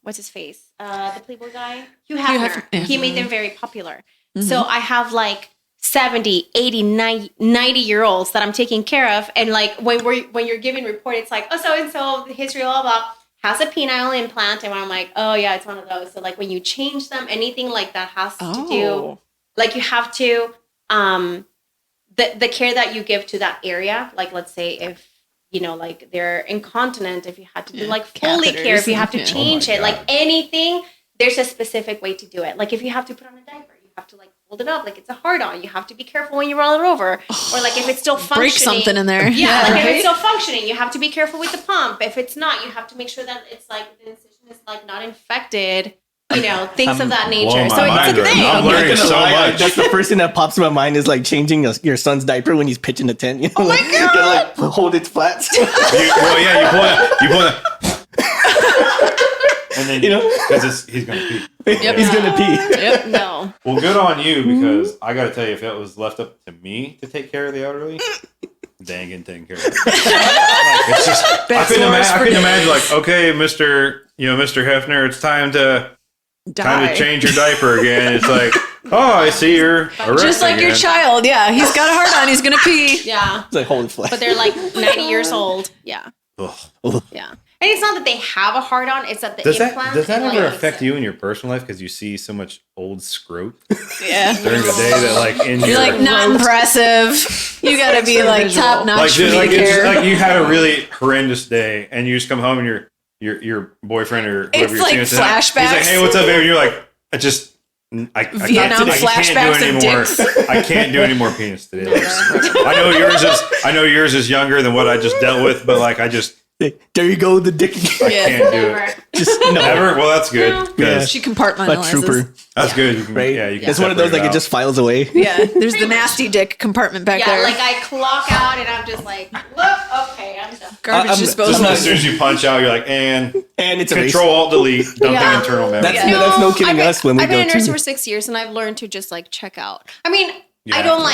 what's his face? The Playboy guy? Hugh Hefner. yeah. He made them very popular. So I have like 70, 80, 90-year-olds that I'm taking care of. And like when you're giving report, it's like, oh, so-and-so, the history, blah, blah, has a penile implant. And I'm like, oh, yeah, it's one of those. So like when you change them, anything like that has to do, like you have to, the care that you give to that area, like let's say if, like they're incontinent, if you had to do like Foley care, if you have to change it, like anything, there's a specific way to do it. Like if you have to put on a diaper, you have to like hold it up like it's a hard on. You have to be careful when you roll it over. Or like if it's still functioning. Break something in there. Yeah, like if it's still functioning, you have to be careful with the pump. If it's not, you have to make sure that it's like the incision is like not infected. Things of that nature. blowing So my it's a mind right thing. now. I'm not learning gonna so lie, much. That's the first thing that pops in my mind is like changing your son's diaper when he's pitching the tent. You know, like, you gotta like hold it flat. You pull it. And then, because he's going to pee. He's gonna pee. No. Well, good on you, because I got to tell you, if it was left up to me to take care of the elderly, they ain't getting taken care of. It's just, I couldn't imagine, like, okay, Mr. Hefner, it's time to change your diaper again. It's like, oh, I see you're Just like your child. Yeah. He's got a hard on. He's going to pee. Yeah. It's like hold it flat. But they're like 90 years old. Yeah. Ugh. Yeah. And it's not that they have a hard on, it's that the Does implant. that like, ever affect you in your personal life, because you see so much old scrote Yeah. during the day that like in You're your like, not impressive. You got to be like top notch for me to it's just care. like you had a really horrendous day and you just come home and your boyfriend or whoever It's you're like seeing tonight, he's like, flashbacks. hey, what's up, baby? And you're like, I Vietnam flashbacks can't of do anymore. dicks. I can't do any more penis today. Like, I know yours is younger than what I just dealt with, but like There you go, the dick. I can't do it. Just no. Never? Well, that's good. 'Cause She A compartmentalizes. trooper, that's good. You can, right? Yeah, you can It's one of those separate like it out. just files away. Yeah. There's the nasty dick compartment back Yeah, there. like I clock out and I'm just like, look, okay, I'm done. Garbage I'm- disposal. As soon as you punch out, you're like, and it's Control Alt Delete, dumping Yeah. internal memory. That's no kidding us when we I've been go a nurse to. for 6 years and I've learned to just like check out. I mean, You I have don't to.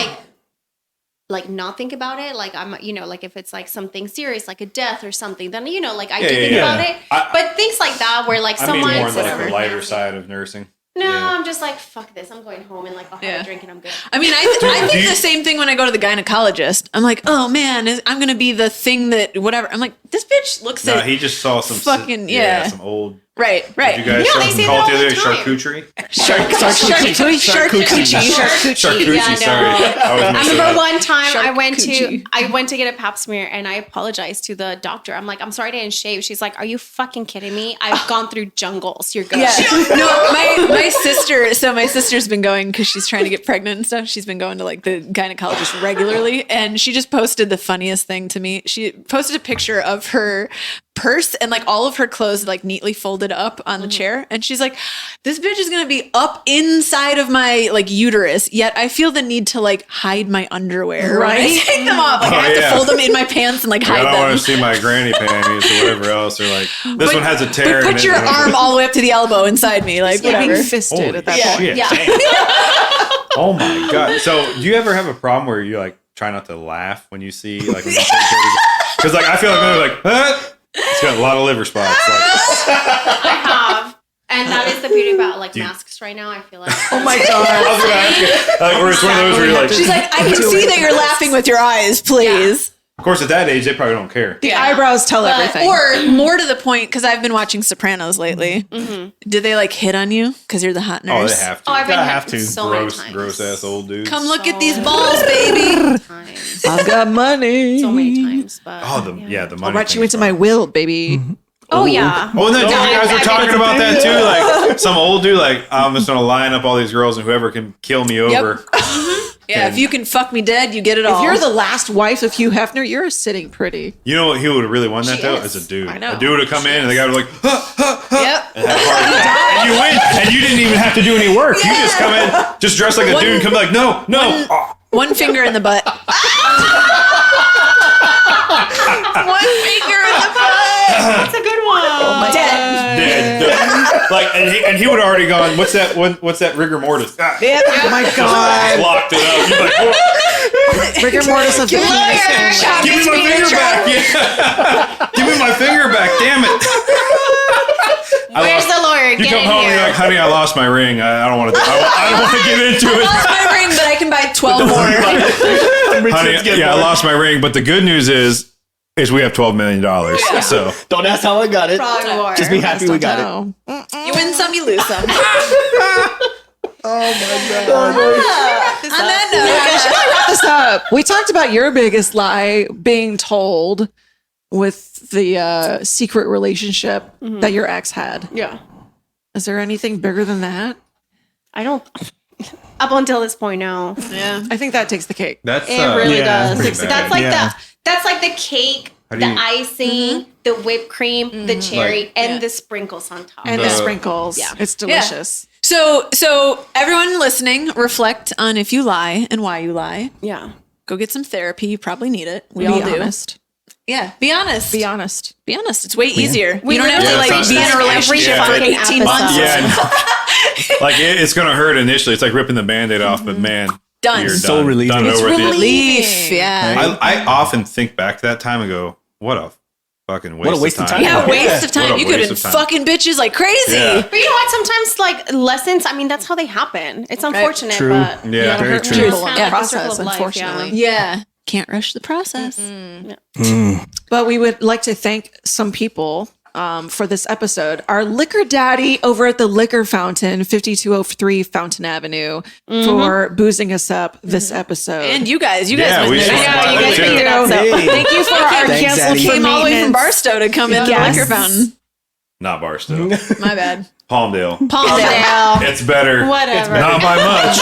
like not think about it. Like I'm, like if it's like something serious, like a death or something, then like I do Yeah, think yeah. about it. I- But things like that, where like I mean someone more says like the something lighter nasty. side of nursing. No, Yeah. I'm just like fuck this. I'm going home and like I'll have Yeah. a drink and I'm good. I mean, I do think you- the same thing when I go to the gynecologist. I'm like, oh man, I'm going to be the thing that whatever. I'm like, this bitch looks No, at he just saw some Fucking- yeah. some old. right. You guys Yeah, they say call that it all the other the day time. charcuterie. Yeah, no. Sorry, I I remember one time I Charcuterie. went to get a pap smear and I apologized to the doctor. I'm like, I'm sorry I didn't shave. She's like, are you fucking kidding me? I've gone through jungles. You're good. Yeah. No, my sister. So my sister's been going because she's trying to get pregnant and stuff. She's been going to like the gynecologist regularly, and she just posted the funniest thing to me. She posted a picture of her purse and like all of her clothes like neatly folded up on the chair, and she's like, this bitch is gonna be up inside of my like uterus, yet I feel the need to like hide my underwear when I Right? take them off. Like I have yeah. to fold them in my pants and like I hide don't them. want to see my granny panties or whatever else. Or like this one has a tear. But in put it, your and I'm arm like, all the way up to the elbow inside me, like You're being whatever. fisted Holy at that shit, point. Yeah. damn. Oh my god! So, do you ever have a problem where you like try not to laugh when you see like? Because like I feel like they're like, what? It's got a lot of liver spots. Like, I have. And that is the beauty about like you- masks right now. I feel like. Oh my I god. was gonna ask you, like, or it's one of those where you're like, She's like, I can see that you're laughing with your eyes, please. of course, at that age, they probably don't care. The eyebrows tell everything. Or more to the point, because I've been watching Sopranos lately. Did they like hit on you because you're the hot Oh, nurse? they have to. Oh, I've been Gotta have hit to. so gross, many times. gross ass old dudes. Come look at these balls, baby. Times. I've got money. So many times, but Oh, the money. I'll write you thing's into my fun. will, baby. Oh yeah. Oh, and then you guys were I talking think about that too. Like some old dude, like I'm just gonna line up all these girls and whoever can kill me over. Yeah, if you can fuck me dead, you get it all. If you're the last wife of Hugh Hefner, you're sitting pretty. You know what? He would have really won that She though. is. As a dude, I know. a dude would have come in and the guy would like, Yep. and have a heart attack. And you win, and you didn't even have to do any work. You just come in, just dress like a dude, and come like, no. One finger in the butt. One finger in the butt. That's a good one. Dead. Like, and he would have already gone. What's that? What's that? Rigor mortis. Oh my God. Locked it up. He's like, oh, Rigor mortis of the penis. give me my finger back. Yeah. Give me my finger back. Damn it. Where's the lawyer? You Get come in home and here. you're like, honey, I lost my ring. I don't want to. I don't want to get into it. Lost my ring, but I can buy 12 more. Honey, yeah, I lost my ring. But the good news is we have $12 million. So Don't ask how I got it. Probably more. Just be happy we got it. No. You win some, you lose some. Oh my God. On that note, Wrap this up. We talked about your biggest lie being told with the secret relationship that your ex had. Yeah. Is there anything bigger than that? I don't. Up until this point, no. yeah. I think that takes the cake. that's It really yeah, does. pretty bad. That's like Yeah. that's like the cake, How do the you- icing, the whipped cream, the cherry, Like- and the sprinkles on top. And the sprinkles. Yeah. It's delicious. So everyone listening, reflect on if you lie and why you lie. Yeah. Go get some therapy. You probably need it. We Be all do. honest. Yeah. Be honest. Be honest. Be honest. It's way easier. We you don't have to literally like preach be in that a relationship for every 18 fucking months. episode. Yeah, like it's gonna hurt initially. It's like ripping the Band-Aid off, but man, Done. You're So done. relieving. Done It's over at the end. Relief. Yeah. I often think back to that time and go, what a fucking waste, What a waste of time. Yeah, Yeah. waste of What time. a You could have waste been of time. fucking bitches like crazy. Yeah. But you know what? Sometimes like lessons. I mean, that's how they happen. It's unfortunate, True. but Yeah, Very very true. true. it's kind of Yeah. like the circle Process, of life, unfortunately. Yeah. Can't rush the process. But we would like to thank some people for this episode. Our liquor daddy over at the Liquor Fountain, 5203 Fountain Avenue, for boozing us up this episode. And you guys Yeah, went we there. should Yeah, spot you that guys too. figured it out. Hey. Thank you for our Thanks, canceled Daddy. for Came all the way from maintenance. Barstow to come in the Yes. liquor fountain. Not Barstow. My bad. Palmdale. Palmdale. It's better. Whatever. Not by much.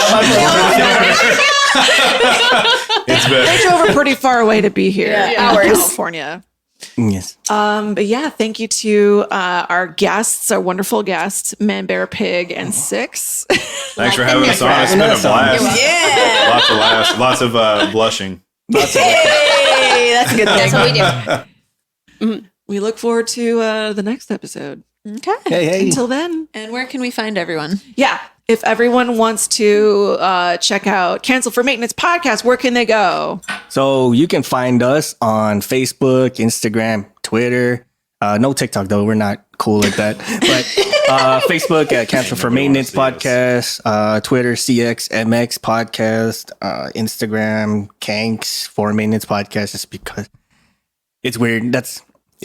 It's They better. drove pretty far away to be here in Hours. California. Yes. But yeah, thank you to our guests, our wonderful guests, Man, Bear, Pig, and Six. Thanks for having us on. It's been a blast. Yeah. Lots of laughs. Lots of blushing. Hey, that's a good thing. That's what we do. We look forward to the next episode. Okay. Hey. Until then, And where can we find everyone? yeah. If everyone wants to check out Cancel for Maintenance podcast, where can they go? So you can find us on Facebook, Instagram, Twitter. No TikTok though. We're not cool like that. But Facebook at Cancel for Maintenance podcast. Twitter CXMX podcast. Instagram Kanks for Maintenance podcast. Just because it's weird. That's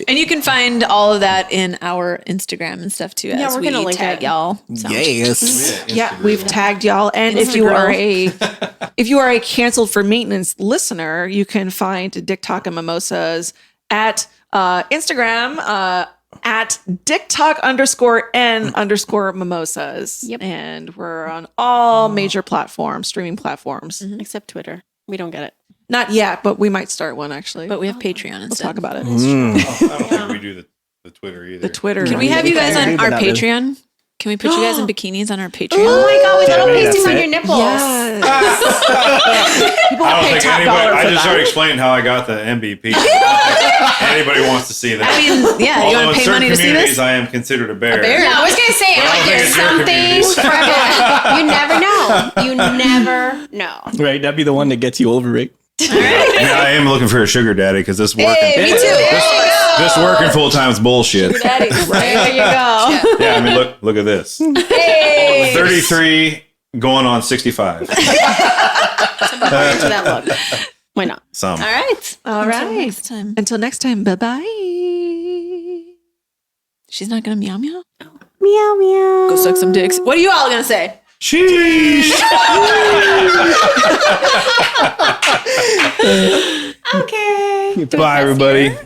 And you can find all of that in our Instagram and stuff too. Yeah, as we're we gonna link tag it. y'all. yes. Yeah, we've tagged y'all. And if you are a Canceled for Maintenance listener, you can find Dick Talk and Mimosas at Instagram at DickTalk_N_Mimosas. Yep. And we're on all major platforms, streaming platforms. Except Twitter. We don't get it. Not yet, but we might start one actually. But we have Patreon we'll instead. talk about it. I don't think we do the Twitter either. The Twitter. Can we have you guys on But our not really. Patreon? Can we put you guys in bikinis on our Patreon? Oh my god, with little Debbie, pasties that's on it. your nipples. Yes. People I will don't pay think top anybody. dollar I for just that. started explaining how I got the MVP. Anybody wants to see that? I mean, yeah, you Although want in to pay money to see communities, this? I am considered a bear. bear? Yeah, I was gonna say, Well, I like, think there's it's your something communities. for everyone. You never know. You never know. Right. That'd be the one that gets you over it. Yeah, I am looking for a sugar daddy because this working. Hey, me too. This working full time is bullshit. There you go. Yeah, I mean, look at this. Hey. 33 going on 65. Into that look. Why not? Some. All right. All Until right. next time. Until next time, bye-bye. She's not going to meow meow? Meow meow. Go suck some dicks. What are you all going to say? Sheesh. Okay. Bye, everybody.